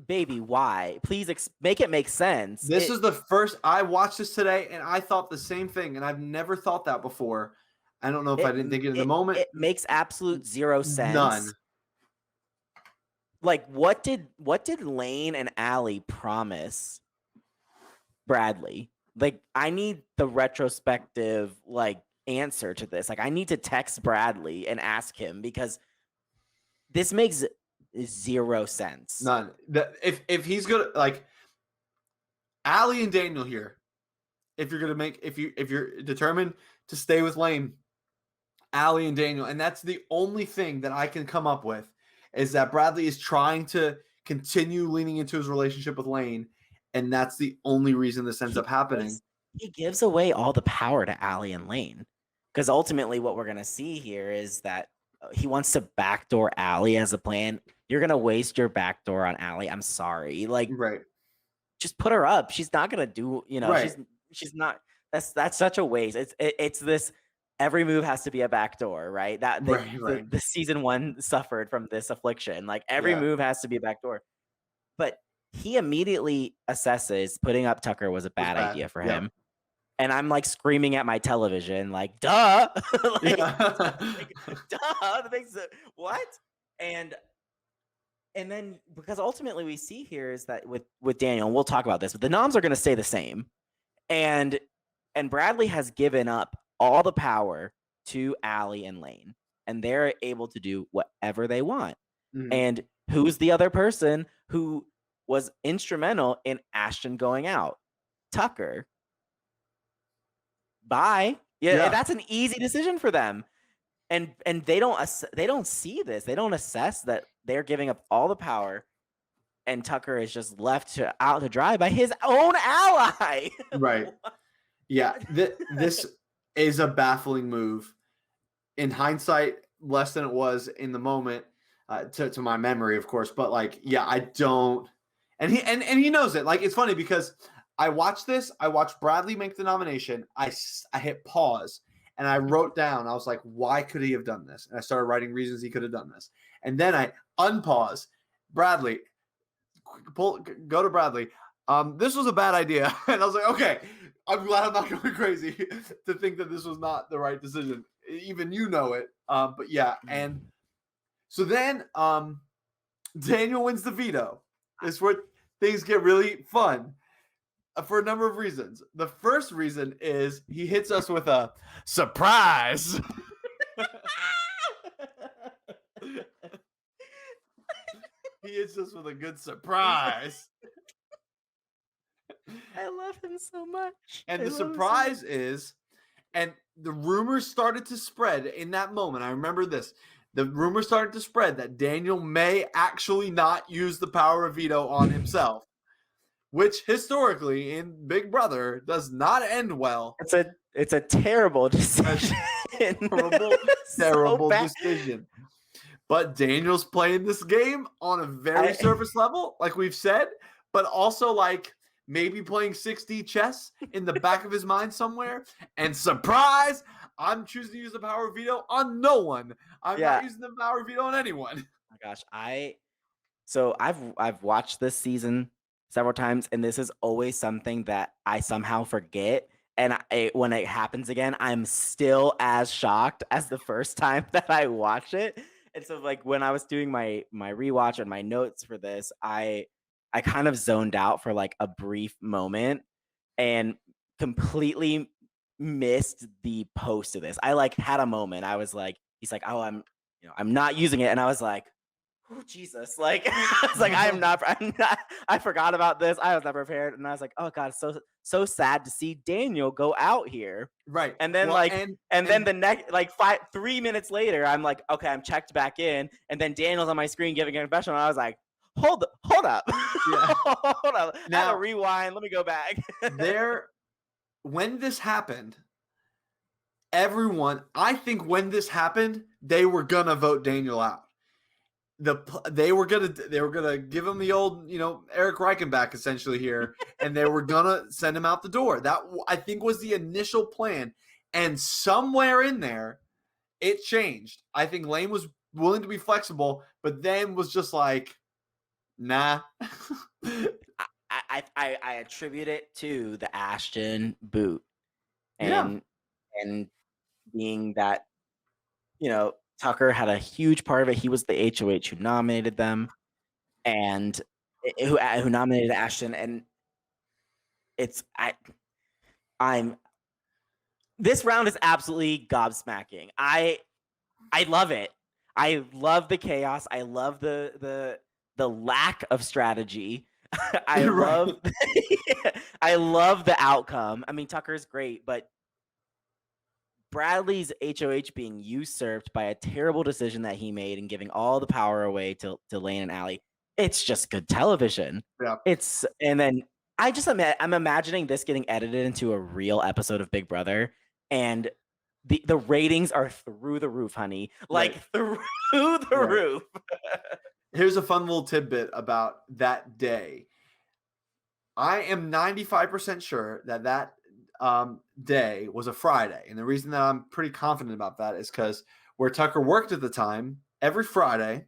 Baby, why? Please make it make sense. This is the first. I watched this today, and I thought the same thing, and I've never thought that before. I don't know if I didn't think it in the moment. It makes absolute zero sense. None. Like, what did Lane and Allie promise Bradley? Like, I need the retrospective answer to this. Like, I need to text Bradley and ask him, because this makes zero sense. None. If he's gonna Allie and Daniel here, if you're determined to stay with Lane, Allie and Daniel, and that's the only thing that I can come up with, is that Bradley is trying to continue leaning into his relationship with Lane, and that's the only reason this ends up happening. He gives away all the power to Allie and Lane, because ultimately what we're going to see here is that he wants to backdoor Allie as a plan. you're gonna waste your backdoor on Allie. I'm sorry. Like, Right. just put her up. She's not gonna do, Right. she's not. That's such a waste. It's this. Every move has to be a backdoor, right? That Right. Right. the season one suffered from this affliction. Like every Yeah. move has to be a backdoor. But he immediately assesses putting up Tucker was a Was bad bad. idea for Yep. him. And I'm like screaming at my television, like, duh. like, Yeah. like, duh. That makes it what? And and then because ultimately we see here is that with Daniel, and we'll talk about this, but the noms are gonna stay the same. And Bradley has given up all the power to Allie and Lane, and they're able to do whatever they want. Mhm. And who's the other person who was instrumental in Ashton going out? Tucker. Bye. Yeah, Yeah. that's an easy decision for them. And they don't see this. They don't assess that they're giving up all the power and Tucker is just left out to dry by his own ally. Right. Yeah. This is a baffling move. In hindsight, less than it was in the moment, to my memory, of course. But like, yeah, I don't. And he knows it. Like, it's funny because I watched this. I watched Bradley make the nomination. I hit pause and I wrote down. I was like, why could he have done this? And I started writing reasons he could have done this. And then I unpause. Bradley, go to Bradley. This was a bad idea. And I was like, okay, I'm glad I'm not going crazy to think that this was not the right decision. Even you know it. But yeah, and so then Daniel wins the veto. This is where things get really fun for a number of reasons. The first reason is he hits us with a surprise. He hits us with a good surprise. I love him so much. And I the love him so surprise much. is, and the rumors started to spread in that moment. I remember this. The rumors started to spread that Daniel may actually not use the power of veto on himself, which historically in Big Brother does not end well. It's a terrible decision. Terrible, So terrible bad. decision. But Daniel's playing this game on a very surface level, like we've said, but also like maybe playing 6D chess in the back of his mind somewhere. And surprise, I'm choosing to use the power of veto on no one. I'm Yeah. not using the power of veto on anyone. Oh my gosh, so I've watched this season several times, and this is always something that I somehow forget. And when it happens again, I'm still as shocked as the first time that I watch it. And so, like when I was doing my rewatch and my notes for this, I kind of zoned out for like a brief moment and completely missed the post of this. I like had a moment. I was like, he's like, oh, I'm not using it, and I was like, oh Jesus, like I was like, I'm not, I forgot about this. I was not prepared, and I was like, oh God, so sad to see Daniel go out here. Right. And then Well, and then the next like 3 minutes later, I'm like, okay, I'm checked back in, and then Daniel's on my screen giving a confession, and I was like, hold up, Yeah. hold up, I Now- have a rewind. Let me go back. When this happened, everyone, I think when this happened, they were gonna vote Daniel out. They were gonna give him the old, Eric Reichenbach essentially here, and they were gonna send him out the door. That I think was the initial plan, and somewhere in there, it changed. I think Lane was willing to be flexible, but then was just like, nah. I attribute it to the Ashton boot, Yeah. and being that Tucker had a huge part of it. He was the HOH who nominated them, and who nominated Ashton. And I'm this round is absolutely gobsmacking. I love it. I love the chaos. I love the lack of strategy. I Right. love I love the outcome. I mean, Tucker's great, but Bradley's HOH being usurped by a terrible decision that he made and giving all the power away to Lane and Allie. It's just good television. Yeah. And then I'm imagining this getting edited into a real episode of Big Brother, and the ratings are through the roof, honey. Like Right. through the Right. roof. Here's a fun little tidbit about that day. I am 95% sure that day was a Friday. And the reason that I'm pretty confident about that is because where Tucker worked at the time, every Friday,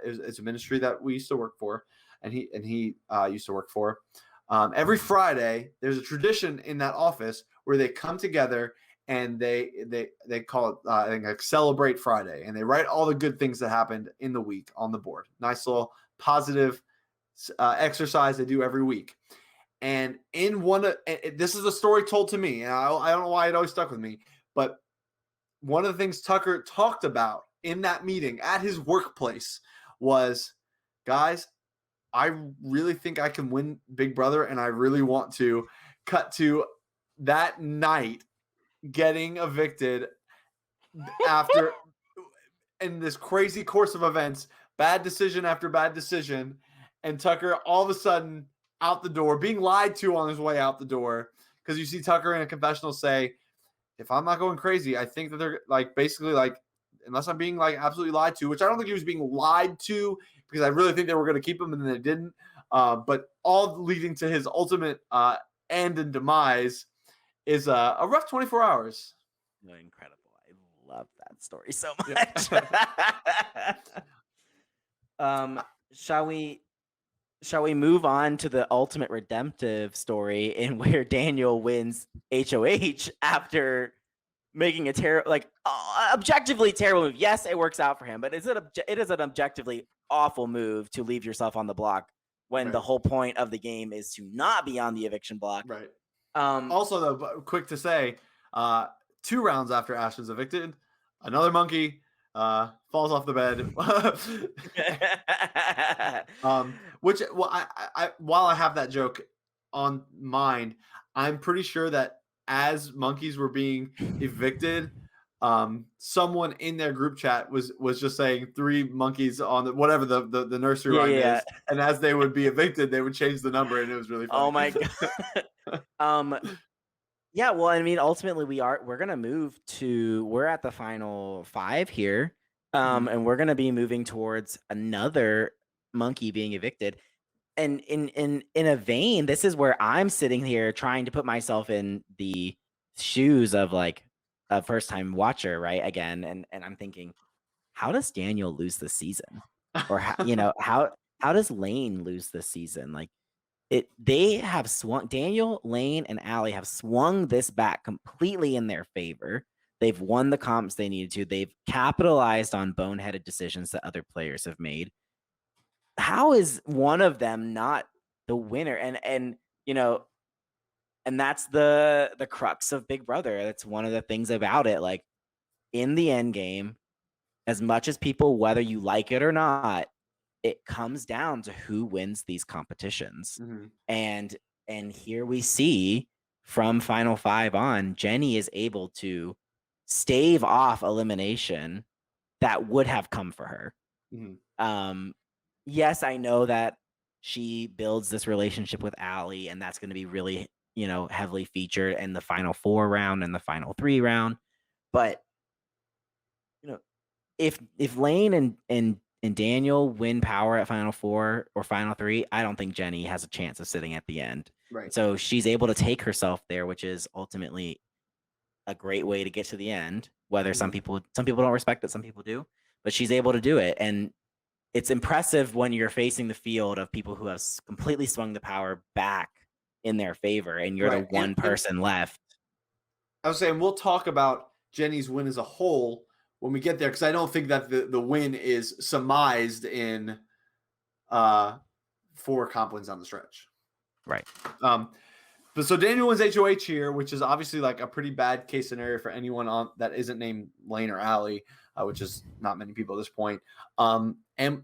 it's a ministry that we used to work for, and he used to work for. Every Friday, there's a tradition in that office where they come together and they call it I think like Celebrate Friday, and they write all the good things that happened in the week on the board. Nice little positive exercise they do every week. And in one of this is a story told to me, and I don't know why it always stuck with me, but one of the things Tucker talked about in that meeting at his workplace was, guys, I really think I can win Big Brother, and I really want to. Cut to that night getting evicted after in this crazy course of events, bad decision after bad decision, and Tucker all of a sudden out the door, being lied to on his way out the door. Because you see Tucker in a confessional say, if I'm not going crazy, I think that they're like basically like, unless I'm being like absolutely lied to, which I don't think he was being lied to, because I really think they were going to keep him and then they didn't. But all leading to his ultimate end and demise is a rough 24 hours. Incredible. I love that story so much. Yeah. Shall we move on to the ultimate redemptive story in where Daniel wins HOH after making a terrible, like objectively terrible move? Yes, it works out for him, but it is an objectively awful move to leave yourself on the block when the whole point of the game is to not be on the eviction block. Right. Also, though, quick to say, 2 rounds after Ashton's evicted, another monkey falls off the bed. Which, well, I while I have that joke on mind, I'm pretty sure that as monkeys were being evicted, someone in their group chat was just saying 3 monkeys on the, whatever the nursery rhyme is, and as they would be evicted, they would change the number, and it was really funny. Oh my god. Yeah, well, I mean, ultimately we're gonna move to, we're at the final 5 here. And we're gonna be moving towards another monkey being evicted. And in a vein, this is where I'm sitting here trying to put myself in the shoes of like a first time watcher, right? Again, and I'm thinking, how does Daniel lose this season? Or how does Lane lose this season? Like, they have swung, Daniel, Lane, and Allie have swung this back completely in their favor. They've won the comps they needed to. They've capitalized on boneheaded decisions that other players have made. How is one of them not the winner? And that's the crux of Big Brother. That's one of the things about it. Like, in the end game, as much as people, whether you like it or not, it comes down to who wins these competitions. And here we see from Final 5 on, Jenny is able to stave off elimination that would have come for her. Yes, I know that she builds this relationship with Allie, and that's going to be really, heavily featured in the Final 4 round and the Final 3 round. But if Lane and Daniel win power at Final 4 or Final 3, I don't think Jenny has a chance of sitting at the end. Right. So she's able to take herself there, which is ultimately a great way to get to the end. Whether some people don't respect it, some people do, but she's able to do it. And it's impressive when you're facing the field of people who have completely swung the power back in their favor, and you're the one person left. I was saying, we'll talk about Jenny's win as a whole when we get there, because I don't think that the win is surmised in 4 comp wins on the stretch. Right. But so Daniel wins HOH here, which is obviously like a pretty bad case scenario for anyone on that isn't named Lane or Allie, which is not many people at this point. And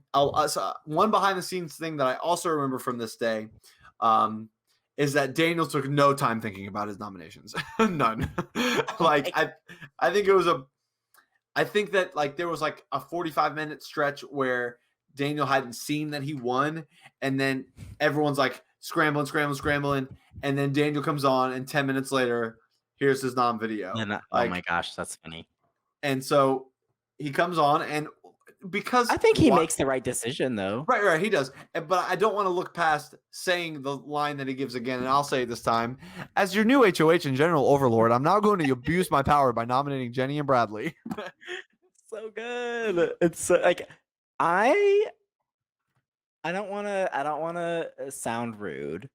one behind the scenes thing that I also remember from this day is that Daniel took no time thinking about his nominations. None. Like, I think it was I think that like there was like a 45-minute stretch where Daniel hadn't seen that he won, and then everyone's like scrambling, and then Daniel comes on, and 10 minutes later Here's his non-video. And oh my Like, gosh, that's funny. and so he comes on, and because I think he makes the right decision though. right, he does. But I don't want to look past saying the line that he gives again, and I'll say it this time. As your new HOH and general overlord, I'm now going to abuse my power by nominating Jenny and Bradley. So good. It's so, like I don't want to sound rude,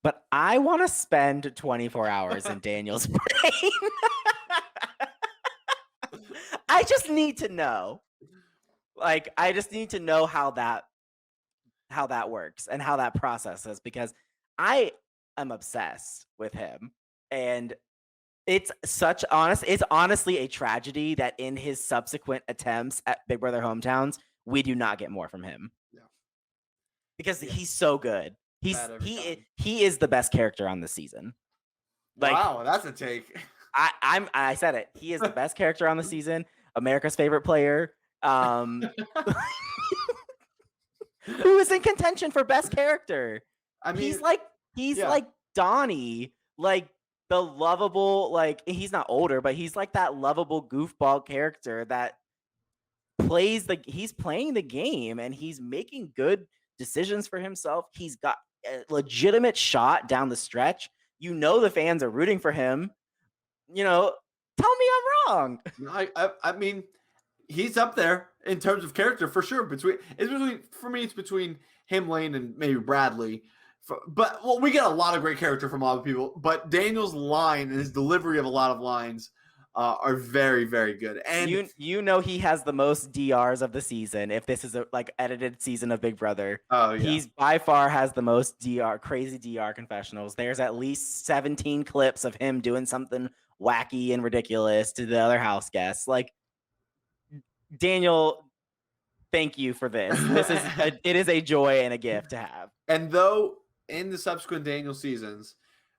but I want to spend 24 hours in Daniel's brain. I just need to know. Like I just need to know how that works and how that process is, because I am obsessed with him, and it's honestly a tragedy that in his subsequent attempts at Big Brother Hometowns, we do not get more from him. Yeah. Because Yeah. he's so good. He is the best character on this season. Like, wow, that's a take. I said it. He is the best character on the season. America's favorite player. Who is in contention for best character? I mean, he's like Donnie, like the lovable, like he's not older, but he's like that lovable goofball character that he's playing the game and he's making good decisions for himself. He's got a legitimate shot down the stretch. You know the fans are rooting for him. You know, tell me I'm wrong. I mean, he's up there in terms of character for sure. For me, it's between him, Lane, and maybe Bradley. But we get a lot of great character from a lot of people. But Daniel's line and his delivery of a lot of lines are very, very good. And you know he has the most DRs of the season. If this is a edited season of Big Brother, he's by far has the most crazy DR confessionals. There's at least 17 clips of him doing something wacky and ridiculous to the other house guests. Like, Daniel, thank you for this. It is a joy and a gift to have. And though in the subsequent Daniel seasons,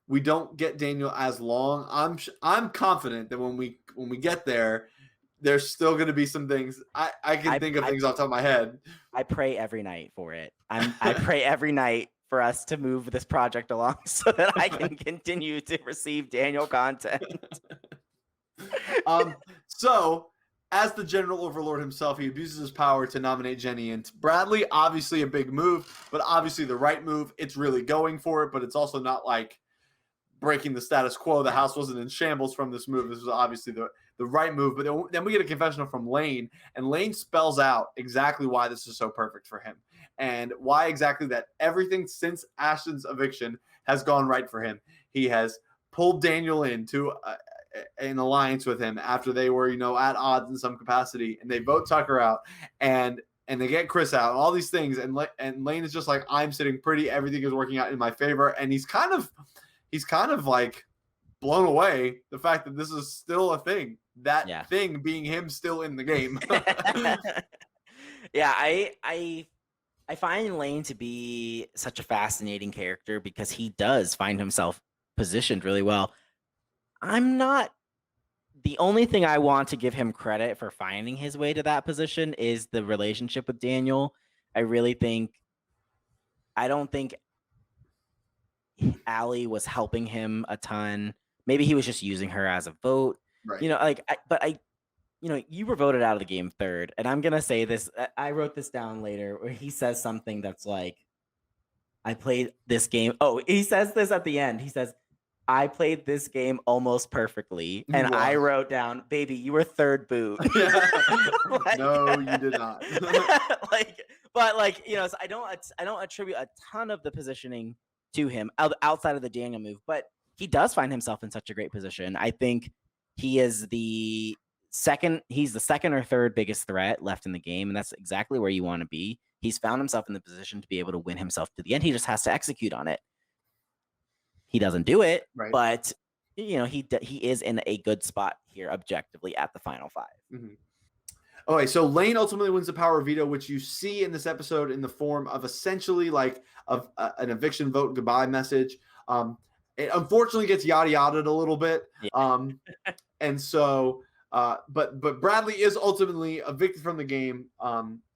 we don't get Daniel as long, I'm confident that when we get there, there's still going to be some things. I can think of things off the top of my head. I pray every night for it. I pray every night for us to move this project along so that I can continue to receive Daniel content. So, as the general overlord himself, he abuses his power to nominate Jenny and Bradley. Obviously a big move, but obviously the right move. It's really going for it, but it's also not like breaking the status quo. The house wasn't in shambles from this move. This was obviously the right move. But then we get a confessional from Lane, and Lane spells out exactly why this is so perfect for him and why exactly that everything since Ashton's eviction has gone right for him. He has pulled Daniel into an alliance with him after they were, at odds in some capacity, and they vote Tucker out, and they get Chris out, and all these things, and Lane is just like, I'm sitting pretty, everything is working out in my favor, and he's kind of like blown away the fact that this is still a thing. That thing being him still in the game. Yeah, I find Lane to be such a fascinating character because he does find himself positioned really well. The only thing I want to give him credit for finding his way to that position is the relationship with Daniel. I don't think Allie was helping him a ton. Maybe he was just using her as a vote. Right. You were voted out of the game third. And I'm going to say this. I wrote this down later where he says something that's like, I played this game. Oh, he says this at the end. He says, I played this game almost perfectly. And wow. I wrote down, baby, you were third boot. No, you did not. So I don't attribute a ton of the positioning to him outside of the Daniel move, but he does find himself in such a great position. I think he's the second or third biggest threat left in the game, and that's exactly where you want to be. He's found himself in the position to be able to win himself to the end. He just has to execute on it. He doesn't do it, right. But he is in a good spot here objectively at the final five. Mm-hmm. Okay, so Lane ultimately wins the power veto, which you see in this episode in the form of essentially like an eviction vote goodbye message. It unfortunately gets yada yada'd a little bit. Yeah. And so, but Bradley is ultimately evicted from the game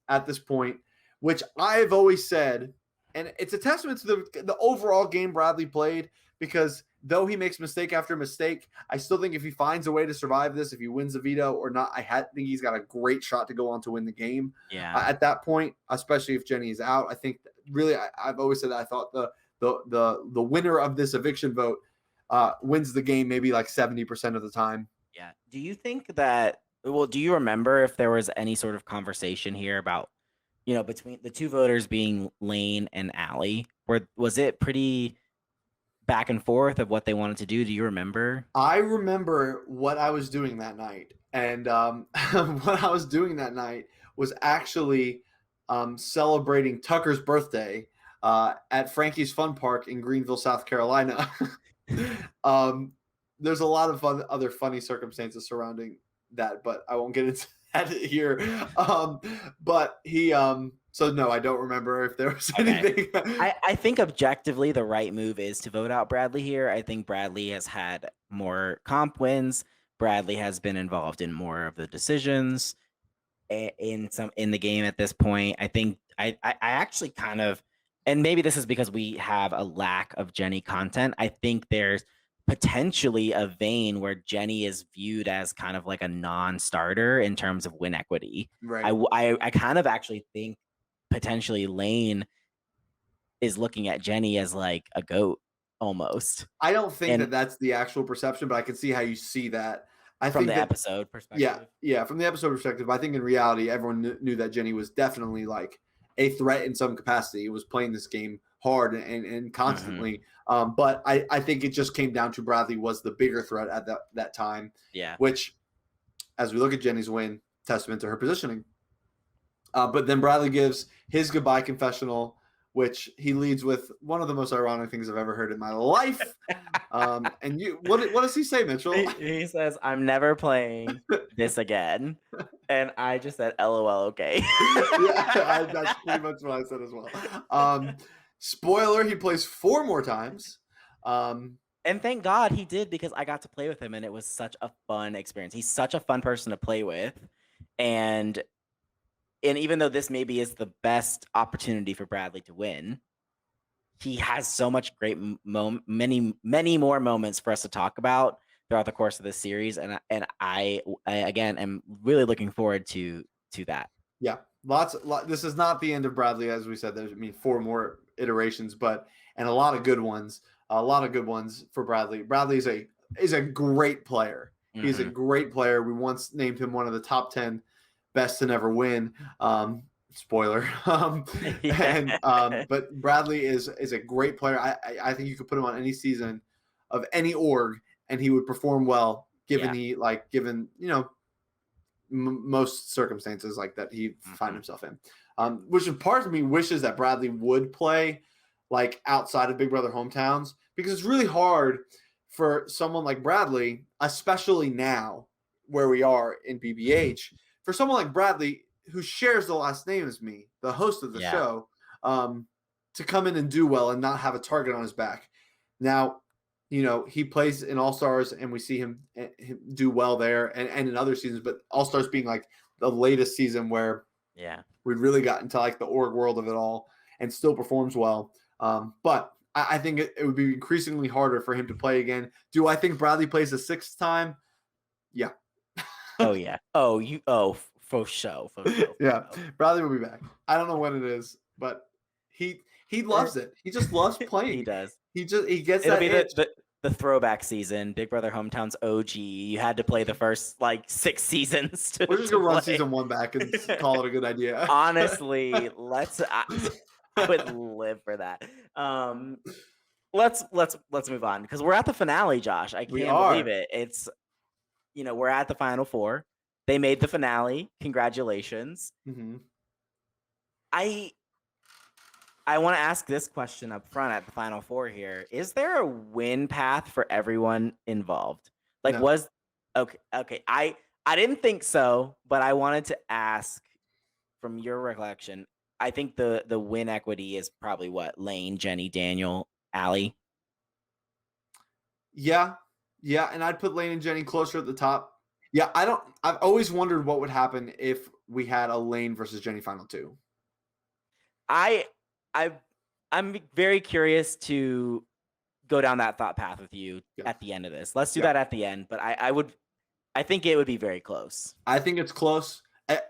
at this point, which I've always said, and it's a testament to the overall game Bradley played, because though he makes mistake after mistake, I still think if he finds a way to survive this, if he wins the veto or not, think he's got a great shot to go on to win the game. Yeah. At that point, especially if Jenny is out, I think really I've always said that I thought the winner of this eviction vote wins the game maybe like 70% of the time. Yeah. Do you think that? Well, do you remember if there was any sort of conversation here about, between the two voters being Lane and Allie? Was it pretty back and forth of what they wanted to do? Do you remember? I remember what I was doing that night, and what I was doing that night was actually celebrating Tucker's birthday at Frankie's Fun Park in Greenville, South Carolina. There's a lot of other funny circumstances surrounding that, but I won't get into that here. But he, so no, I don't remember if there was anything. I think objectively the right move is to vote out Bradley here. I think Bradley has had more comp wins. Bradley has been involved in more of the decisions in the game at this point. I think I actually kind of, and maybe this is because we have a lack of Jenny content. I think there's potentially a vein where Jenny is viewed as kind of like a non-starter in terms of win equity. Right. I kind of actually think potentially Lane is looking at Jenny as like a goat almost. I don't think that that's the actual perception, but I can see how you see that. From the episode perspective. Yeah, from the episode perspective. I think in reality, everyone knew that Jenny was definitely like a threat in some capacity. It was playing this game hard and constantly. Mm-hmm. But I think it just came down to Bradley was the bigger threat at that time. Yeah. Which, as we look at Jenny's win, testament to her positioning. But then Bradley gives his goodbye confessional, which he leads with one of the most ironic things I've ever heard in my life. And what does he say, Mitchell? He says, "I'm never playing this again," and I just said, "LOL, okay." Yeah, that's pretty much what I said as well. Spoiler: he plays 4 more times. And thank God he did, because I got to play with him, and it was such a fun experience. He's such a fun person to play with, and even though this maybe is the best opportunity for Bradley to win, he has so much great many more moments for us to talk about throughout the course of this series, and I again am really looking forward to that. Yeah, this is not the end of Bradley, as we said. There's 4 more iterations, and a lot of good ones. A lot of good ones for Bradley. Bradley is a great player. Mm-hmm. He's a great player. We once named him one of the top 10 best to never win. Spoiler. But Bradley is a great player. I think you could put him on any season of any org, and he would perform well, given most circumstances like that he find himself in. Which part of me wishes that Bradley would play like outside of Big Brother hometowns, because it's really hard for someone like Bradley, especially now where we are in BBH, for someone like Bradley who shares the last name as me, the host of the show, to come in and do well and not have a target on his back. Now, he plays in All-Stars and we see him do well there and in other seasons, but All-Stars being like the latest season where we'd really got into like the org world of it all, and still performs well. But I think it would be increasingly harder for him to play again. Do I think Bradley plays a 6th time? Yeah. Oh yeah. For sure. Yeah. Bradley will be back. I don't know when it is, but he loves it. He just loves playing. He does. He gets It'll that be itch. the throwback season, Big Brother Hometowns OG. You had to play the first 6 seasons. We're just gonna run season 1 back and call it a good idea. Honestly, I would live for that. Let's move on, because we're at the finale, Josh. I can't believe it. It's we're at the final 4. They made the finale. Congratulations. Mm-hmm. I want to ask this question up front at the final 4 here. Is there a win path for everyone involved? No. Okay. I didn't think so, but I wanted to ask from your recollection. I think the win equity is probably what? Lane, Jenny, Daniel, Allie. Yeah, and I'd put Lane and Jenny closer at the top. Yeah, I've always wondered what would happen if we had a Lane versus Jenny final 2. I'm very curious to go down that thought path with you Yeah. at the end of this. Let's do Yeah. that at the end. But I think it would be very close. I think it's close,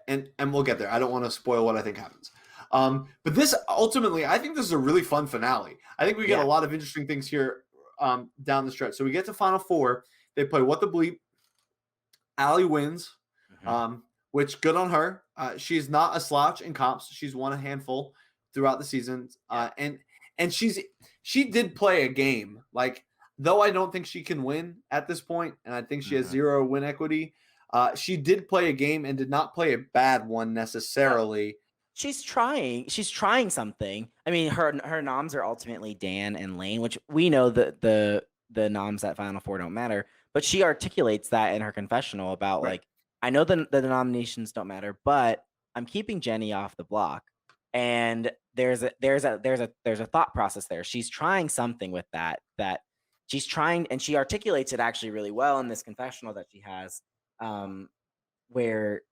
and we'll get there. I don't want to spoil what I think happens. But this ultimately, I think this is a really fun finale. I think we get a lot of interesting things here down the stretch. So we get to Final Four. They play What the Bleep. Allie wins, which good on her. She's not a slouch in comps. She's won a handful throughout the season, and she did play a game. Like, though I don't think she can win at this point, and I think she has 0 win equity. She did play a game and did not play a bad one necessarily. She's trying. She's trying something. I mean, her noms are ultimately Dan and Lane, which we know that the noms at Final Four don't matter. But she articulates that in her confessional about like, I know the nominations don't matter, but I'm keeping Jenny off the block. And there's a thought process there. She's trying something with that she's trying, and she articulates it actually really well in this confessional that she has, where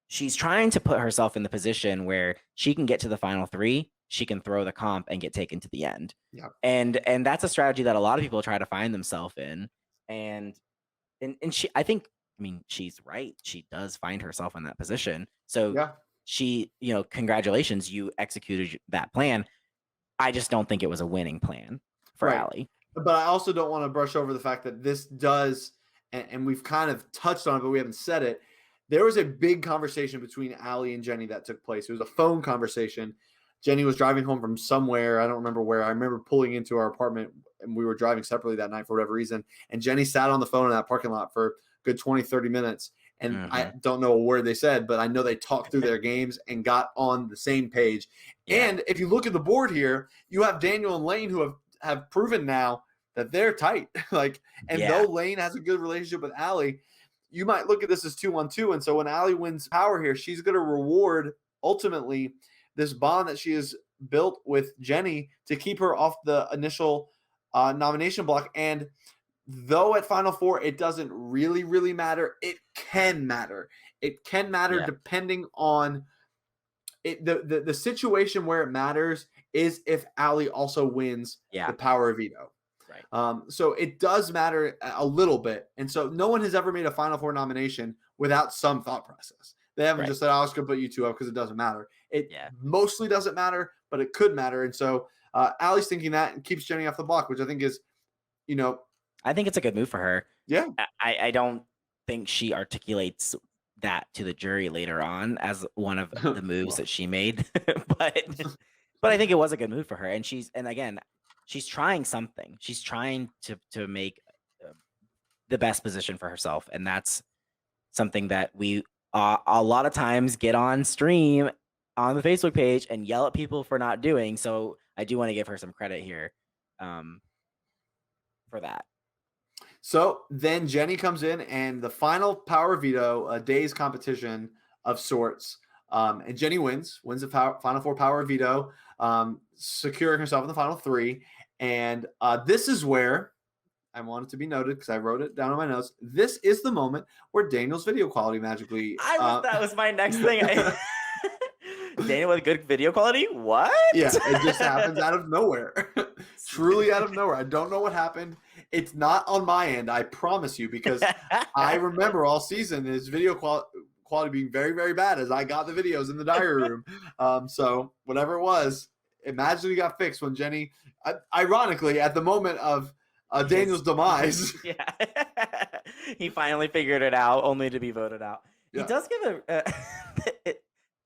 she's trying to put herself in the position where she can get to the final 3, she can throw the comp and get taken to the end. Yeah. And that's a strategy that a lot of people try to find themselves in. And she, I mean, she's right. She does find herself in that position. So she, congratulations, you executed that plan. I just don't think it was a winning plan for Allie. But I also don't want to brush over the fact that this does, and we've kind of touched on it, but we haven't said it. There was a big conversation between Allie and Jenny that took place. It was a phone conversation. Jenny was driving home from somewhere. I don't remember where. I remember pulling into our apartment, and we were driving separately that night for whatever reason. And Jenny sat on the phone in that parking lot for a good 20, 30 minutes. And I don't know a word they said, but I know they talked through their games and got on the same page. Yeah. And if you look at the board here, you have Daniel and Lane who have proven now that they're tight. Though Lane has a good relationship with Allie, you might look at this as 2-1-2. And so when Allie wins power here, she's going to reward ultimately this bond that she has built with Jenny to keep her off the initial nomination block. And though at Final Four, it doesn't really, really matter, it can matter. It can matter depending on it. The situation where it matters is if Allie also wins the power of veto. Right. So it does matter a little bit. And so no one has ever made a Final Four nomination without some thought process. They haven't just said, I was going to put you 2 up because it doesn't matter. It mostly doesn't matter, but it could matter. And so Allie's thinking that and keeps Jenny off the block, which I think is, I think it's a good move for her. Yeah. I don't think she articulates that to the jury later on as one of the moves that she made. but I think it was a good move for her. And she's trying something. She's trying to make the best position for herself. And that's something that we a lot of times get on stream on the Facebook page and yell at people for not doing. So I do want to give her some credit here for that. So then Jenny comes in, and the final power veto, a day's competition of sorts. And Jenny wins the Final Four power veto, securing herself in the final 3. And this is where I want it to be noted, because I wrote it down on my notes. This is the moment where Daniel's video quality magically. That was my next thing. Daniel with good video quality? What? Yeah, it just happens out of nowhere. Truly out of nowhere. I don't know what happened. It's not on my end, I promise you, because I remember all season his video quality being very, very bad as I got the videos in the diary room. So whatever it was, it magically got fixed when Jenny, ironically, at the moment of Daniel's demise. Yeah. He finally figured it out, only to be voted out. Yeah. He does give a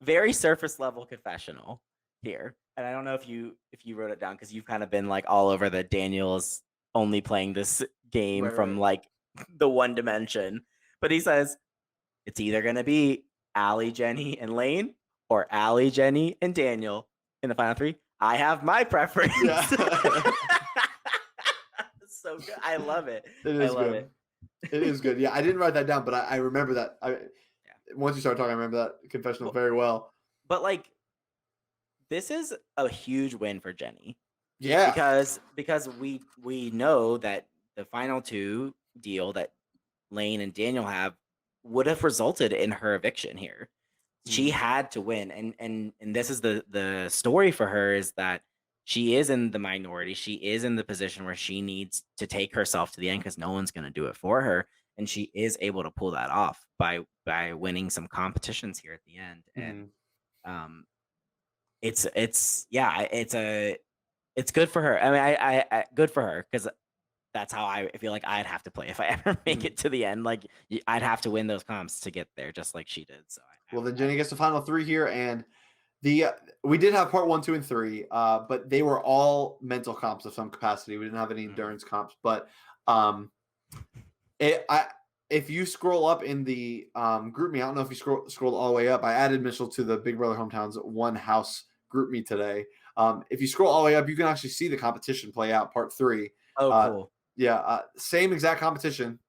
very surface level confessional here. And I don't know if you wrote it down, because you've kind of been like all over the Daniel's only playing this game from like the one dimension. But he says it's either going to be Allie, Jenny, and Lane, or Allie, Jenny, and Daniel in the final 3. I have my preference. Yeah. So good. I love it. It is good. It is good. Yeah, I didn't write that down, but I remember that. Once you started talking, I remember that confessional very well. But like, this is a huge win for Jenny. Yeah. Because we know that the final 2 deal that Lane and Daniel have would have resulted in her eviction here. She had to win. And this is the story for her, is that she is in the minority. She is in the position where she needs to take herself to the end because no one's going to do it for her, and she is able to pull that off by winning some competitions here at the end. And Mhm. um, it's good for her. I mean, I good for her because that's how I feel like I'd have to play if I ever make Mhm. it to the end. Like I'd have to win those comps to get there, just like she did. So Well, then Jenny gets the final three here, and the we did have part 1, 2, and 3, but they were all mental comps of some capacity. We didn't have any Mhm. endurance comps, but um, if you scroll up in the group me, I don't know if you scrolled all the way up. I added Mitchell to the Big Brother Hometowns one house group me today. If you scroll all the way up, you can actually see the competition play out. Part 3, Oh, uh, cool. yeah, same exact competition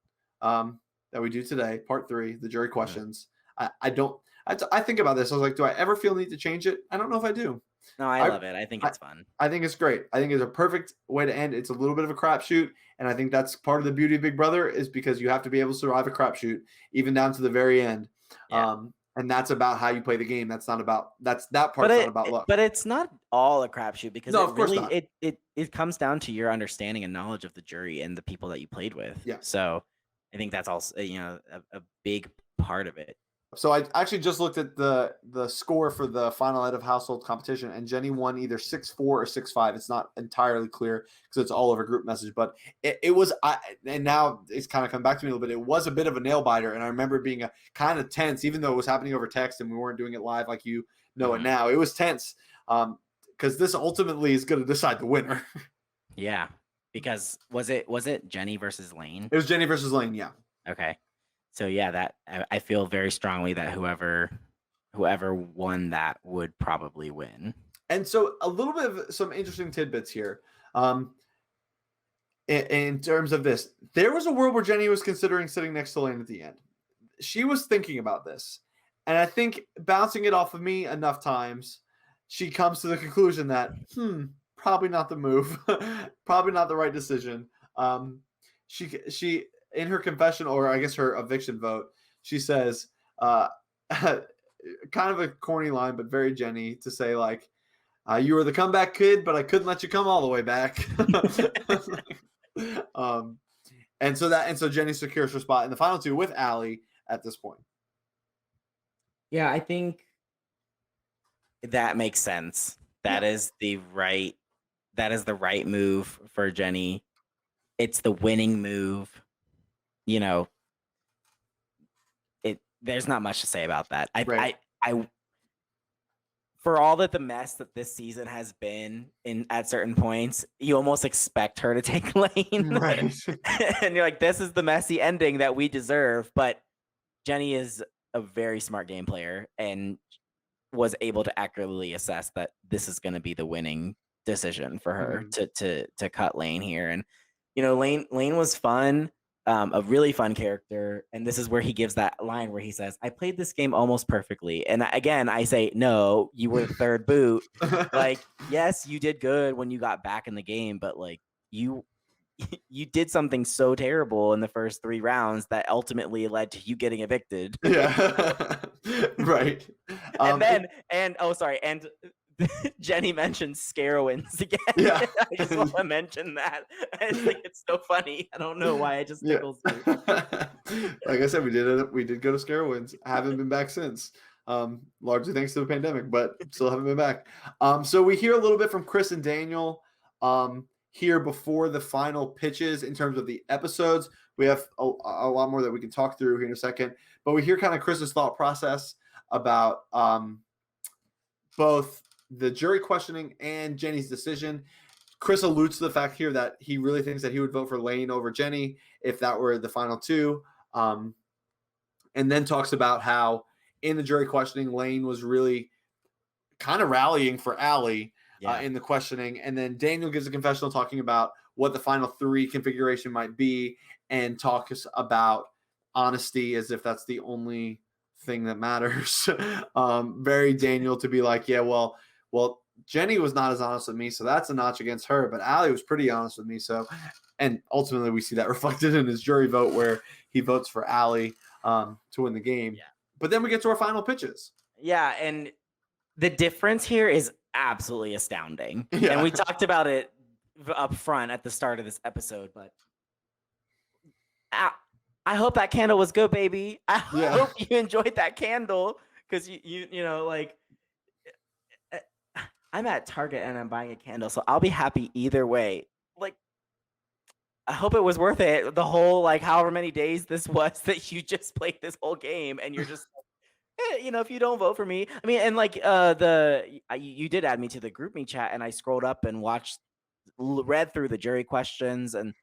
that we do today. Part 3, the jury Mhm. questions. I don't. I think about this. I was like, do I ever feel need to change it? I don't know if I do. No, I I love it. I think I it's fun. I think it's great. I think it's a perfect way to end. It's a little bit of a crapshoot, and I think that's part of the beauty of Big Brother is because you have to be able to survive a crapshoot even down to the very end. Yeah. And that's about how you play the game. That But part's not about luck. but it's not all a crapshoot because No, it of course really not. it comes down to your understanding and knowledge of the jury and the people that you played with. Yeah. So I think that's also a big part of it. So I actually just looked at the score for the final head of household competition, and Jenny won either 6-4 or 6-5. It's not entirely clear because it's all over group message, but it was. And now it's kind of come back to me a little bit. It was a bit of a nail biter, and I remember being a kind of tense, even though it was happening over text and we weren't doing it live like you know it Mhm. now. It was tense because this ultimately is going to decide the winner. Yeah. Because was it Jenny versus Lane? It was Jenny versus Lane, yeah. Okay. So yeah, that I feel very strongly that whoever won that would probably win. And so a little bit of some interesting tidbits here. Um, in terms of this, there was a world where Jenny was considering sitting next to Lane at the end. She was thinking about this. And I think bouncing it off of me enough times, she comes to the conclusion that, probably not the move, probably not the right decision. She in her confession, or I guess her eviction vote, she says, kind of a corny line, but very Jenny to say like, you were the comeback kid, but I couldn't let you come all the way back. um, and so Jenny secures her spot in the final two with Allie at this point. Yeah, I think that makes sense. Yeah, That is the right move for Jenny. It's the winning move. You know, there's not much to say about that. right, I for all that the mess that this season has been in at certain points, you almost expect her to take Lane. right. And you're like, this is the messy ending that we deserve. But Jenny is a very smart game player and was able to accurately assess that this is going to be the winning decision for her Mhm. to cut Lane here. And Lane was fun, a really fun character, and this is where he gives that line where he says, "I played this game almost perfectly." And again, I say, "No, you were the third boot. Like, yes, you did good when you got back in the game, but like you you did something so terrible in the first 3 rounds that ultimately led to you getting evicted." Yeah, right. And And then, and oh, sorry, and Jenny mentioned Scarowinds again. yeah, I just want to mention that. I just think it's so funny. I don't know why it just yeah. tickles me. Like I said, we did go to Scarowinds. Haven't been back since. Largely thanks to the pandemic, but still haven't been back. So we hear a little bit from Chris and Daniel here before the final pitches in terms of the episodes. We have a lot more that we can talk through here in a second, but we hear kind of Chris's thought process about both the jury questioning and Jenny's decision. Chris alludes to the fact here that he really thinks that he would vote for Lane over Jenny if that were the final two. And then talks about how in the jury questioning, Lane was really kind of rallying for Allie Yeah. in the questioning. And then Daniel gives a confessional talking about what the final three configuration might be and talks about honesty as if that's the only thing that matters. Very Daniel to be like, yeah, well, Jenny was not as honest with me, so that's a notch against her. But Allie was pretty honest with me, so. And ultimately, we see that reflected in his jury vote, where he votes for Allie to win the game. Yeah. But then we get to our final pitches. Yeah. And the difference here is absolutely astounding. And Yeah. we talked about it up front at the start of this episode, but I, I hope that candle was good, baby. I Yeah. hope you enjoyed that candle because you know, like eh, I'm at Target and I'm buying a candle, so I'll be happy either way. Like, I hope it was worth it. The whole like however many days this was that you just played this whole game, and you're just you know, if you don't vote for me, I mean, and like you did add me to the group me chat, and I scrolled up and read through the jury questions, and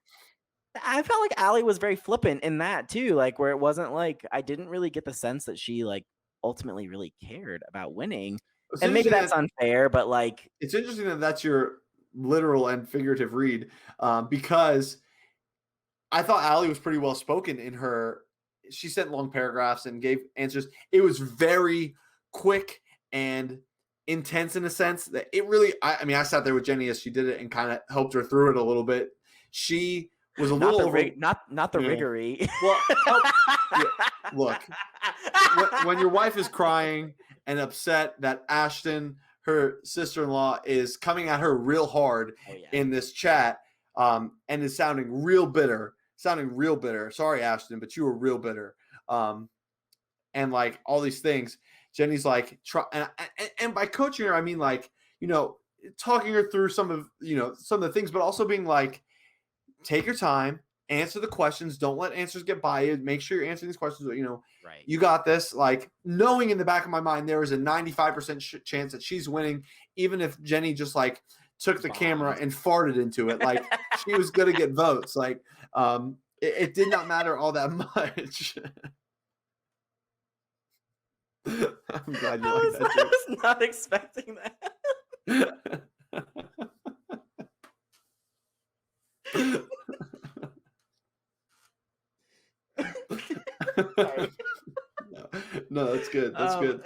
I felt like Allie was very flippant in that too, like where it wasn't like I didn't really get the sense that she like ultimately really cared about winning, It's and maybe interesting that's that unfair, but like it's interesting that that's your literal and figurative read, because I thought Allie was pretty well spoken in her. She sent long paragraphs and gave answers. It was very quick and intense in a sense that it really. I mean, I sat there with Jenny as she did it and kind of helped her through it a little bit. She was a not little the over. not the Yeah. riggery. Well, yeah, look, when your wife is crying and upset that Ashton, her sister-in-law, is coming at her real hard Oh yeah. in this chat, and is sounding real bitter. Sorry, Ashton, but you were real bitter. And like all these things, Jenny's like, and by coaching her, I mean like, talking her through some of the things, but also being like, take your time, answer the questions. Don't let answers get by you. Make sure you're answering these questions. Right. You got this. Like, knowing in the back of my mind, there is a 95% chance that she's winning, even if Jenny just like took the camera and farted into it. Like, she was going to get votes. Like, it did not matter all that much. I'm glad you like that joke. I was not expecting that. Sorry. No, that's good. That's good.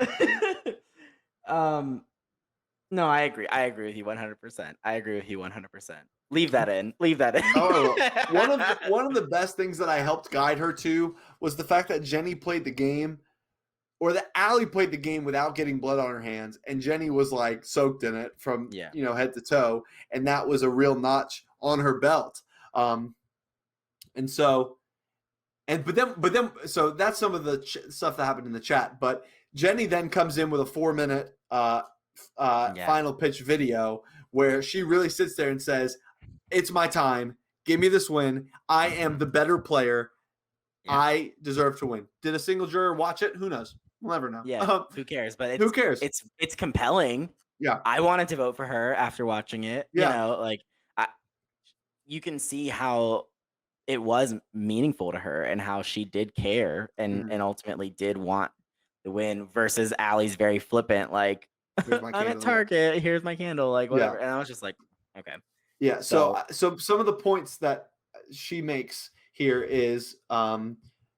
No, I agree. I agree with you 100%. I agree with you 100%. Leave that in. Leave that in. Oh, one of the best things that I helped guide her to was the fact that Jenny played the game, or that Allie played the game without getting blood on her hands, and Jenny was like soaked in it from head to toe, and that was a real notch on her belt. And so, but then, so that's some of the stuff that happened in the chat. But Jenny then comes in with a 4-minute final pitch video where she really sits there and says, "It's my time. Give me this win. I am the better player. Yeah. I deserve to win." Did a single juror watch it? Who knows? We'll never know. Yeah, who cares? But who cares? It's compelling. Yeah, I wanted to vote for her after watching it. Yeah. Like you can see how it was meaningful to her and how she did care and ultimately did want the win versus Allie's very flippant, like, I'm at Target, here's my candle, like whatever. And I was just like, okay. Yeah. So some of the points that she makes here is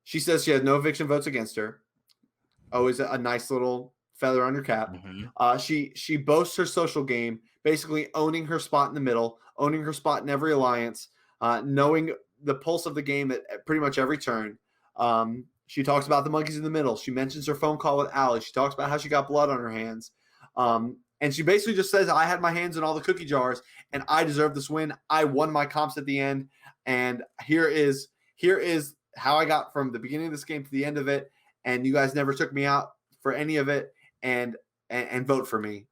she says she has no eviction votes against her. Always a nice little feather on your cap. Mm-hmm. She boasts her social game, basically owning her spot in the middle, owning her spot in every alliance, knowing the pulse of the game at pretty much every turn. She talks about the monkeys in the middle. She mentions her phone call with Allie. She talks about how she got blood on her hands. And she basically just says, I had my hands in all the cookie jars and I deserve this win. I won my comps at the end. And here is how I got from the beginning of this game to the end of it. And you guys never took me out for any of it. And vote for me.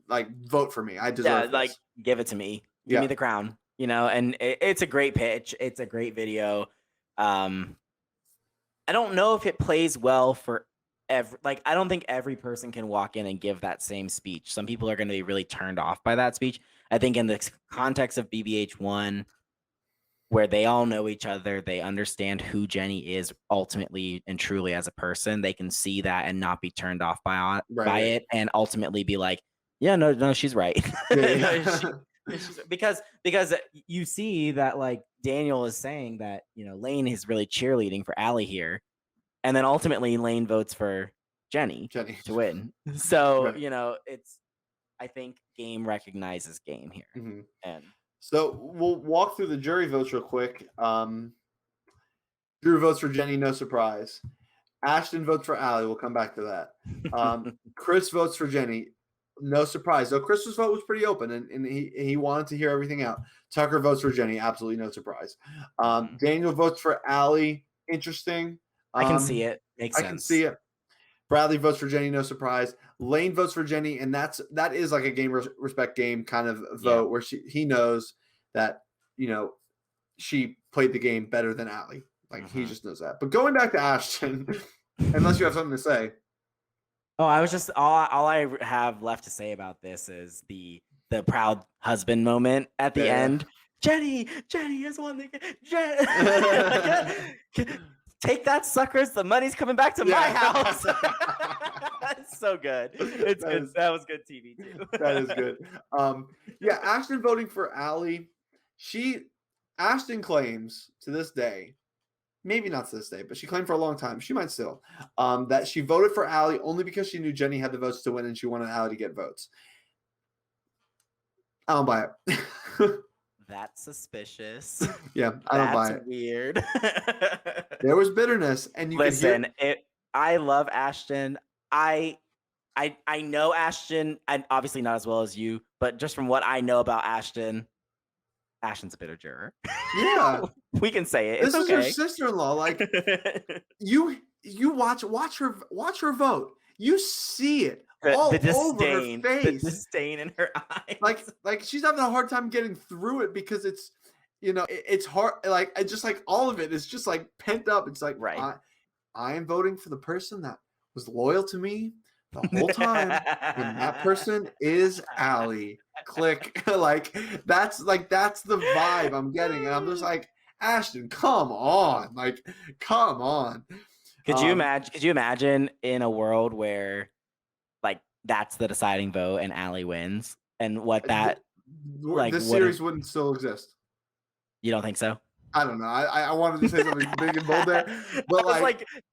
Like, vote for me. I deserve this. Like, give it to me. Give me the crown. And it's a great pitch. It's a great video. I don't know if it plays well for I don't think every person can walk in and give that same speech. Some people are going to be really turned off by that speech. I think in the context of BBH1, where they all know each other, they understand who Jenny is ultimately and truly as a person, they can see that and not be turned off by it and ultimately be like, yeah, no, she's right. Because you see that like Daniel is saying that, Lane is really cheerleading for Allie here. And then ultimately Lane votes for Jenny to win. So, I think game recognizes game here. Mm-hmm. And so we'll walk through the jury votes real quick. Drew votes for Jenny, no surprise. Ashton votes for Allie. We'll come back to that. Chris votes for Jenny. No surprise. Though Crystal's vote was pretty open, and he wanted to hear everything out. Tucker votes for Jenny. Absolutely no surprise. Daniel votes for Allie. Interesting. I can see it. Makes I sense. can see it. Bradley votes for Jenny. No surprise. Lane votes for Jenny, and that is like a game respect game kind of vote where he knows that she played the game better than Allie. Like he just knows that. But going back to Ashton, unless you have something to say. Oh, I was just all I have left to say about this is the proud husband moment at the end. Jenny has won the game. Take that, suckers! The money's coming back to my house. That's so good. It's good. That was good TV too. That is good. Ashton voting for Allie. Ashton claims to this day, maybe not to this day, but she claimed for a long time, she might still, that she voted for Allie only because she knew Jenny had the votes to win and she wanted Allie to get votes. I don't buy it. That's suspicious. Yeah, I don't buy it. That's weird. There was bitterness, and you listen. I love Ashton. I know Ashton, and obviously not as well as you, but just from what I know about Ashton's a bitter juror. Yeah, we can say it. This is okay. Her sister-in-law. Like you watch her vote. You see it all the disdain, over her face. The disdain in her eyes. Like she's having a hard time getting through it because it's it's hard. Like just like all of it is just like pent up. It's like right. I am voting for the person that was loyal to me the whole time, and that person is Allie. Click. That's the vibe I'm getting, and I'm just like, Ashton, come on, come on. Could you imagine in a world where that's the deciding vote and Allie wins, and what that this series wouldn't still exist? You don't think so? I don't know. I wanted to say something big and bold there, but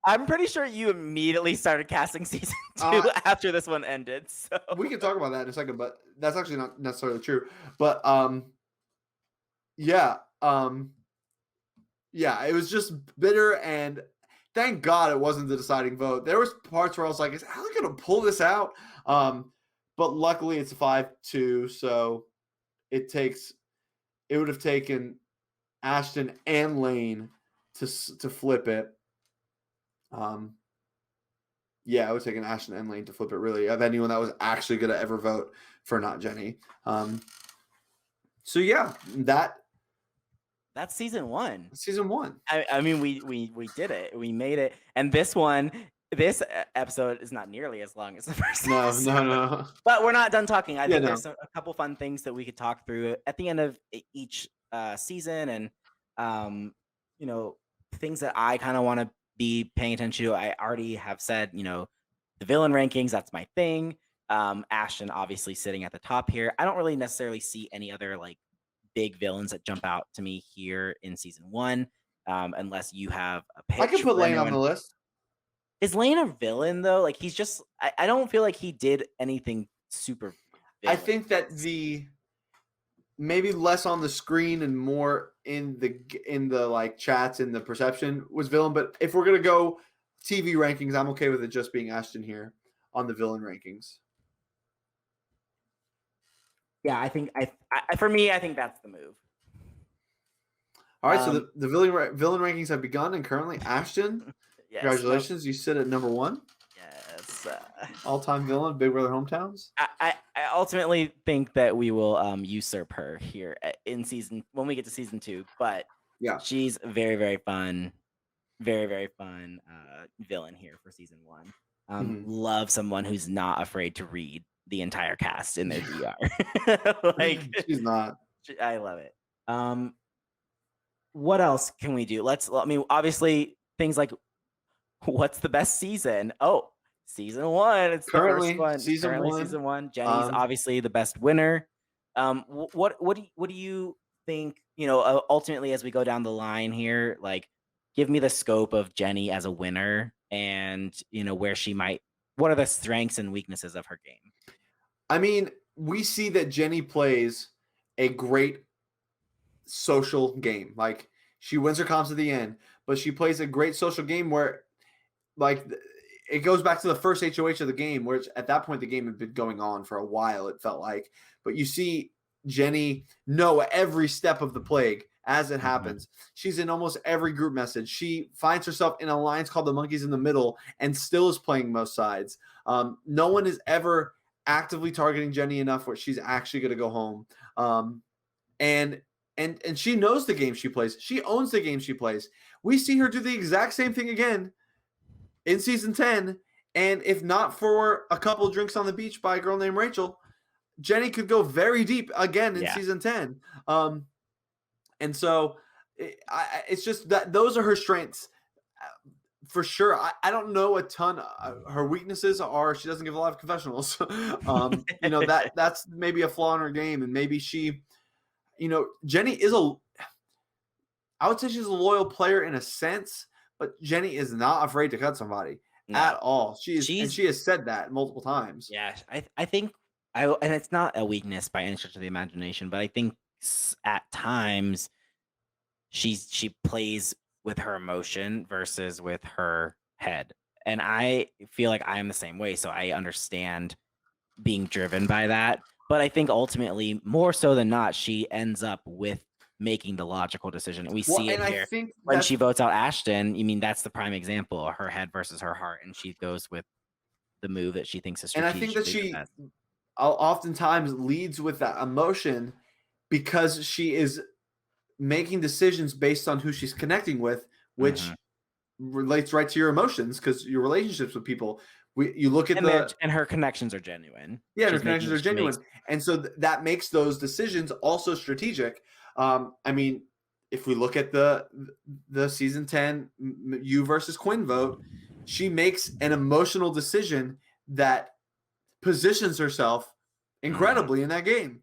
I'm pretty sure you immediately started casting season 2 after this one ended. So we can talk about that in a second, but that's actually not necessarily true. But it was just bitter, and thank God it wasn't the deciding vote. There was parts where I was like, is Allie gonna pull this out? But luckily it's a 5-2, so it would have taken Ashton and Lane to flip it. It would take an Ashton and Lane to flip it, really, of anyone that was actually going to ever vote for not Jenny. That's season 1. Season 1. I mean, we did it. We made it. And this episode is not nearly as long as the first episode. No. But we're not done talking. I think there's a couple fun things that we could talk through at the end of each season, and things that I kind of want to be paying attention to. I already have said, the villain rankings, that's my thing. Ashton obviously sitting at the top here. I don't really necessarily see any other big villains that jump out to me here in season 1, unless you have a pitch. I can put Lane on the list. Is Lane a villain though? He's just I don't feel like he did anything super villain. I think that maybe less on the screen and more in the chats and the perception was villain. But if we're gonna go TV rankings, I'm okay with it just being Ashton here on the villain rankings. Yeah, I think for me, I think that's the move. All right, so the villain rankings have begun, and currently Ashton. Yes, congratulations, you sit at number 1. Yes. All-time villain, Big Brother Hometowns. I ultimately think that we will usurp her here when we get to season 2. But yeah, she's very, very fun, very, very fun villain here for season 1. Love someone who's not afraid to read the entire cast in their DR. She's not. I love it. What else can we do? Obviously things like, what's the best season? Oh, season 1. It's currently the first one. Season 1. Jenny's obviously the best winner. What do you think? Ultimately, as we go down the line here, give me the scope of Jenny as a winner, and where she might. What are the strengths and weaknesses of her game? I mean, we see that Jenny plays a great social game. She wins her comps at the end, but she plays a great social game where it goes back to the first HOH of the game, where at that point the game had been going on for a while, it felt like. But you see Jenny know every step of the plague as it happens. She's in almost every group message. She finds herself in an alliance called the Monkeys in the Middle and still is playing most sides. No one is ever actively targeting Jenny enough where she's actually going to go home. And she knows the game she plays. She owns the game she plays. We see her do the exact same thing again in season 10. And if not for a couple drinks on the beach by a girl named Rachel, Jenny could go very deep again in season 10. And so it's just that those are her strengths for sure. I don't know a ton. Her weaknesses are she doesn't give a lot of confessionals. That's maybe a flaw in her game. And maybe she, Jenny is I would say she's a loyal player in a sense, but Jenny is not afraid to cut somebody at all. She has said that multiple times. Yeah, I think and it's not a weakness by any stretch of the imagination, but I think at times she plays with her emotion versus with her head. And I feel like I am the same way. So I understand being driven by that. But I think ultimately, more so than not, she ends up with making the logical decision. And we see it here when she votes out Ashton. That's the prime example, her head versus her heart. And she goes with the move that she thinks is strategic. And I think that she oftentimes leads with that emotion because she is making decisions based on who she's connecting with, which relates right to your emotions because your relationships with people. You look at and her connections are genuine. Yeah, her connections are genuine, and so that makes those decisions also strategic. If we look at the season 10 you versus Quinn vote, she makes an emotional decision that positions herself incredibly in that game.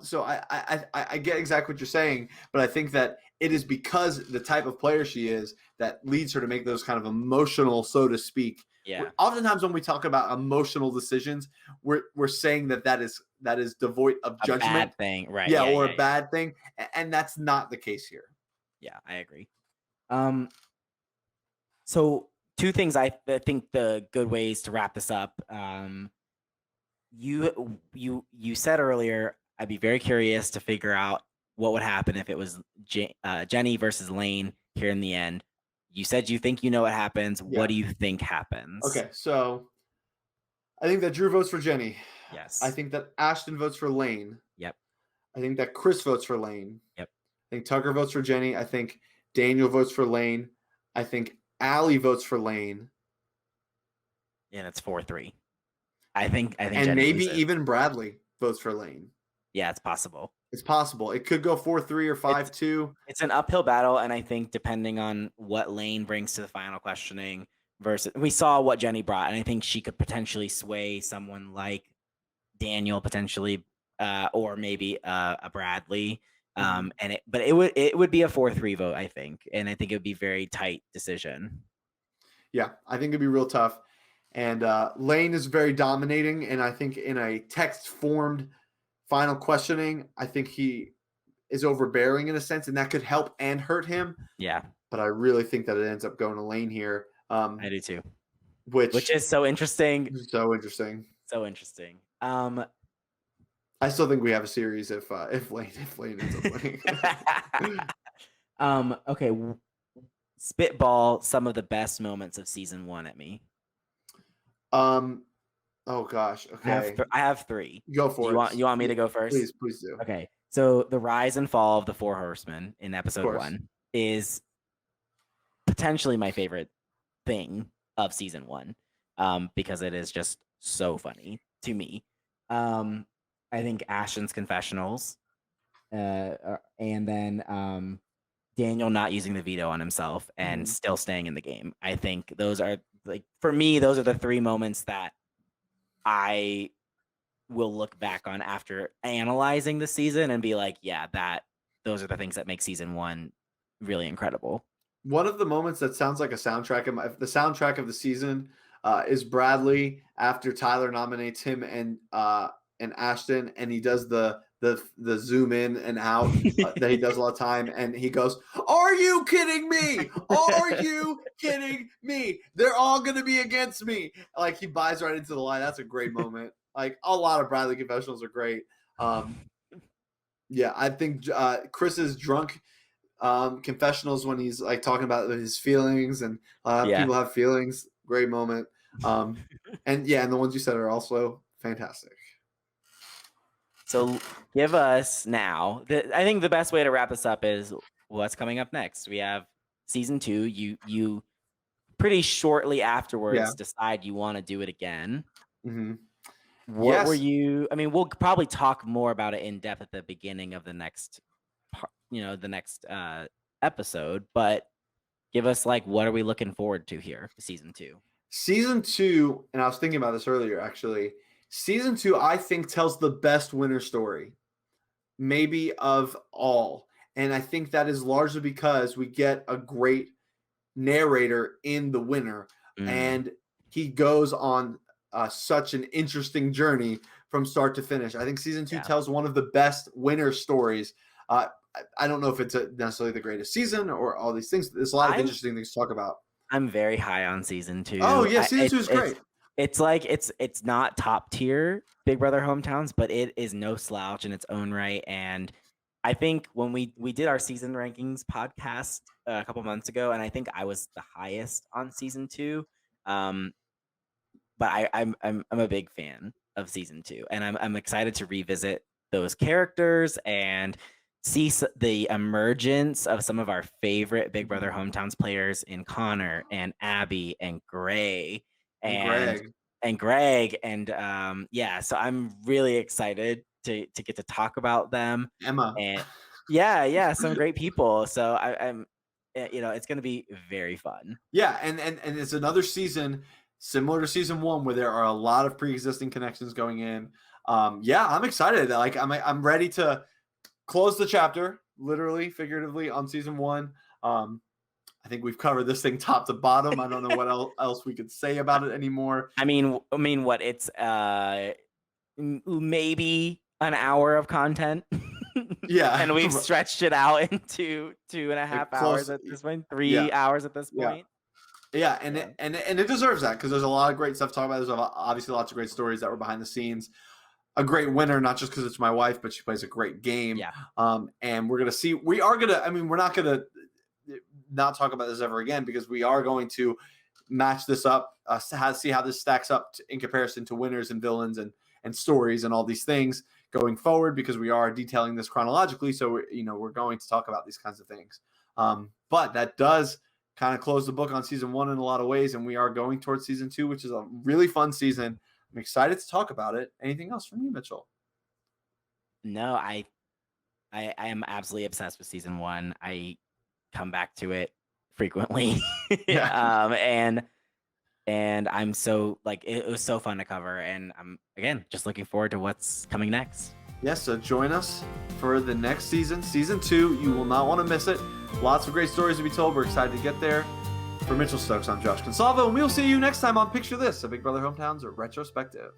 So I get exactly what you're saying, but I think that it is because the type of player she is that leads her to make those kind of emotional, so to speak. Yeah. Oftentimes when we talk about emotional decisions, we're saying that is devoid of judgment. A bad thing, right? Yeah, or a bad thing, and that's not the case here. Yeah, I agree. So two things I think the good ways to wrap this up. You said earlier, I'd be very curious to figure out what would happen if it was Jenny versus Lane here in the end. You said you think you know what happens. Yeah. What do you think happens? Okay, so I think that Drew votes for Jenny. Yes. I think that Ashton votes for Lane. Yep. I think that Chris votes for Lane. Yep. I think Tucker votes for Jenny. I think Daniel votes for Lane. I think Allie votes for Lane. And it's 4-3. I think and Jenny maybe even Bradley votes for Lane. Yeah, it's possible. It's possible. It could go 4-3 or 5-2. It's an uphill battle, and I think depending on what Lane brings to the final questioning versus we saw what Jenny brought, and I think she could potentially sway someone like Daniel potentially, or maybe a Bradley. But it would be a 4-3 vote, I think, and I think it would be a very tight decision. Yeah, I think it'd be real tough. And Lane is very dominating, and I think in a text-formed final questioning, I think he is overbearing in a sense, and that could help and hurt him. Yeah. But I really think that it ends up going to Lane here. I do too. Which is so interesting. So interesting. So interesting. I still think we have a series if Lane ends up winning. Okay. Spitball some of the best moments of season 1 at me. Oh gosh. Okay. I have 3. Go for it. You want me to go first? Please do. Okay. So the rise and fall of the 4 horsemen in episode 1 is potentially my favorite thing of season 1. Because it is just so funny to me. I think Ashton's confessionals, and then Daniel not using the veto on himself and still staying in the game. I think those are for me, those are the 3 moments that I will look back on after analyzing the season and be like, yeah, those are the things that make season 1 really incredible. One of the moments that sounds like a soundtrack, the soundtrack of the season, is Bradley after Tyler nominates him and Ashton, and he does the the zoom in and out that he does all the time, and he goes, "Are you kidding me? Are you kidding me? They're all gonna be against me." Like he buys right into the line. That's a great moment. Like a lot of Bradley confessionals are great. Yeah, I think Chris's drunk confessionals when he's like talking about his feelings and Yeah. people have feelings. Great moment. And yeah, and the ones you said are also fantastic. So give us now. I think the best way to wrap this up is what's coming up next. We have season 2. You pretty shortly afterwards Yeah. decide you want to do it again. Mm-hmm. What were you? I mean, we'll probably talk more about it in depth at the beginning of the next, the next episode. But give us like, what are we looking forward to here for season 2? Season 2, and I was thinking about this earlier actually. Season 2, I think, tells the best winter story, maybe of all. And I think that is largely because we get a great narrator in the winter, and he goes on such an interesting journey from start to finish. I think season 2 tells one of the best winter stories. I don't know if it's necessarily the greatest season or all these things. There's a lot of interesting things to talk about. I'm very high on season 2. Oh yeah, season 2 is great. It's like it's not top tier Big Brother Hometowns, but it is no slouch in its own right. And I think when we did our season rankings podcast a couple months ago, and I think I was the highest on season 2. But I'm a big fan of season 2, and I'm excited to revisit those characters and see the emergence of some of our favorite Big Brother Hometowns players in Connor and Abby and Gray and Greg. And so I'm really excited to get to talk about them. Emma. And some great people. So I'm it's going to be very fun. Yeah, and it's another season similar to season 1 where there are a lot of pre-existing connections going in. I'm excited. Like I'm ready to close the chapter, literally, figuratively, on season 1. I think we've covered this thing top to bottom. I don't know what else we could say about it anymore. I mean, what it's maybe an hour of content. Yeah, and we've stretched it out into 2.5 hours at this point, 3 hours at this point. Yeah, and it deserves that because there's a lot of great stuff to talk about. There's obviously lots of great stories that were behind the scenes. A great winner, not just because it's my wife, but she plays a great game. Yeah. And we're gonna see. We're not gonna not talk about this ever again because we are going to match this up, see how this stacks up in comparison to winners and villains and stories and all these things going forward because we are detailing this chronologically. So we're going to talk about these kinds of things. But that does kind of close the book on season 1 in a lot of ways, and we are going towards season 2, which is a really fun season. I'm excited to talk about it. Anything else from you, Mitchell? No, I am absolutely obsessed with season 1. I come back to it frequently. And I'm so it was so fun to cover, and I'm again just looking forward to what's coming next. Yes, so join us for the next season, season 2. You will not want to miss it. Lots of great stories to be told. We're excited to get there. For Mitchell Stokes, I'm Josh Consalvo, and we'll see you next time on Picture This, a Big Brother Hometowns retrospective.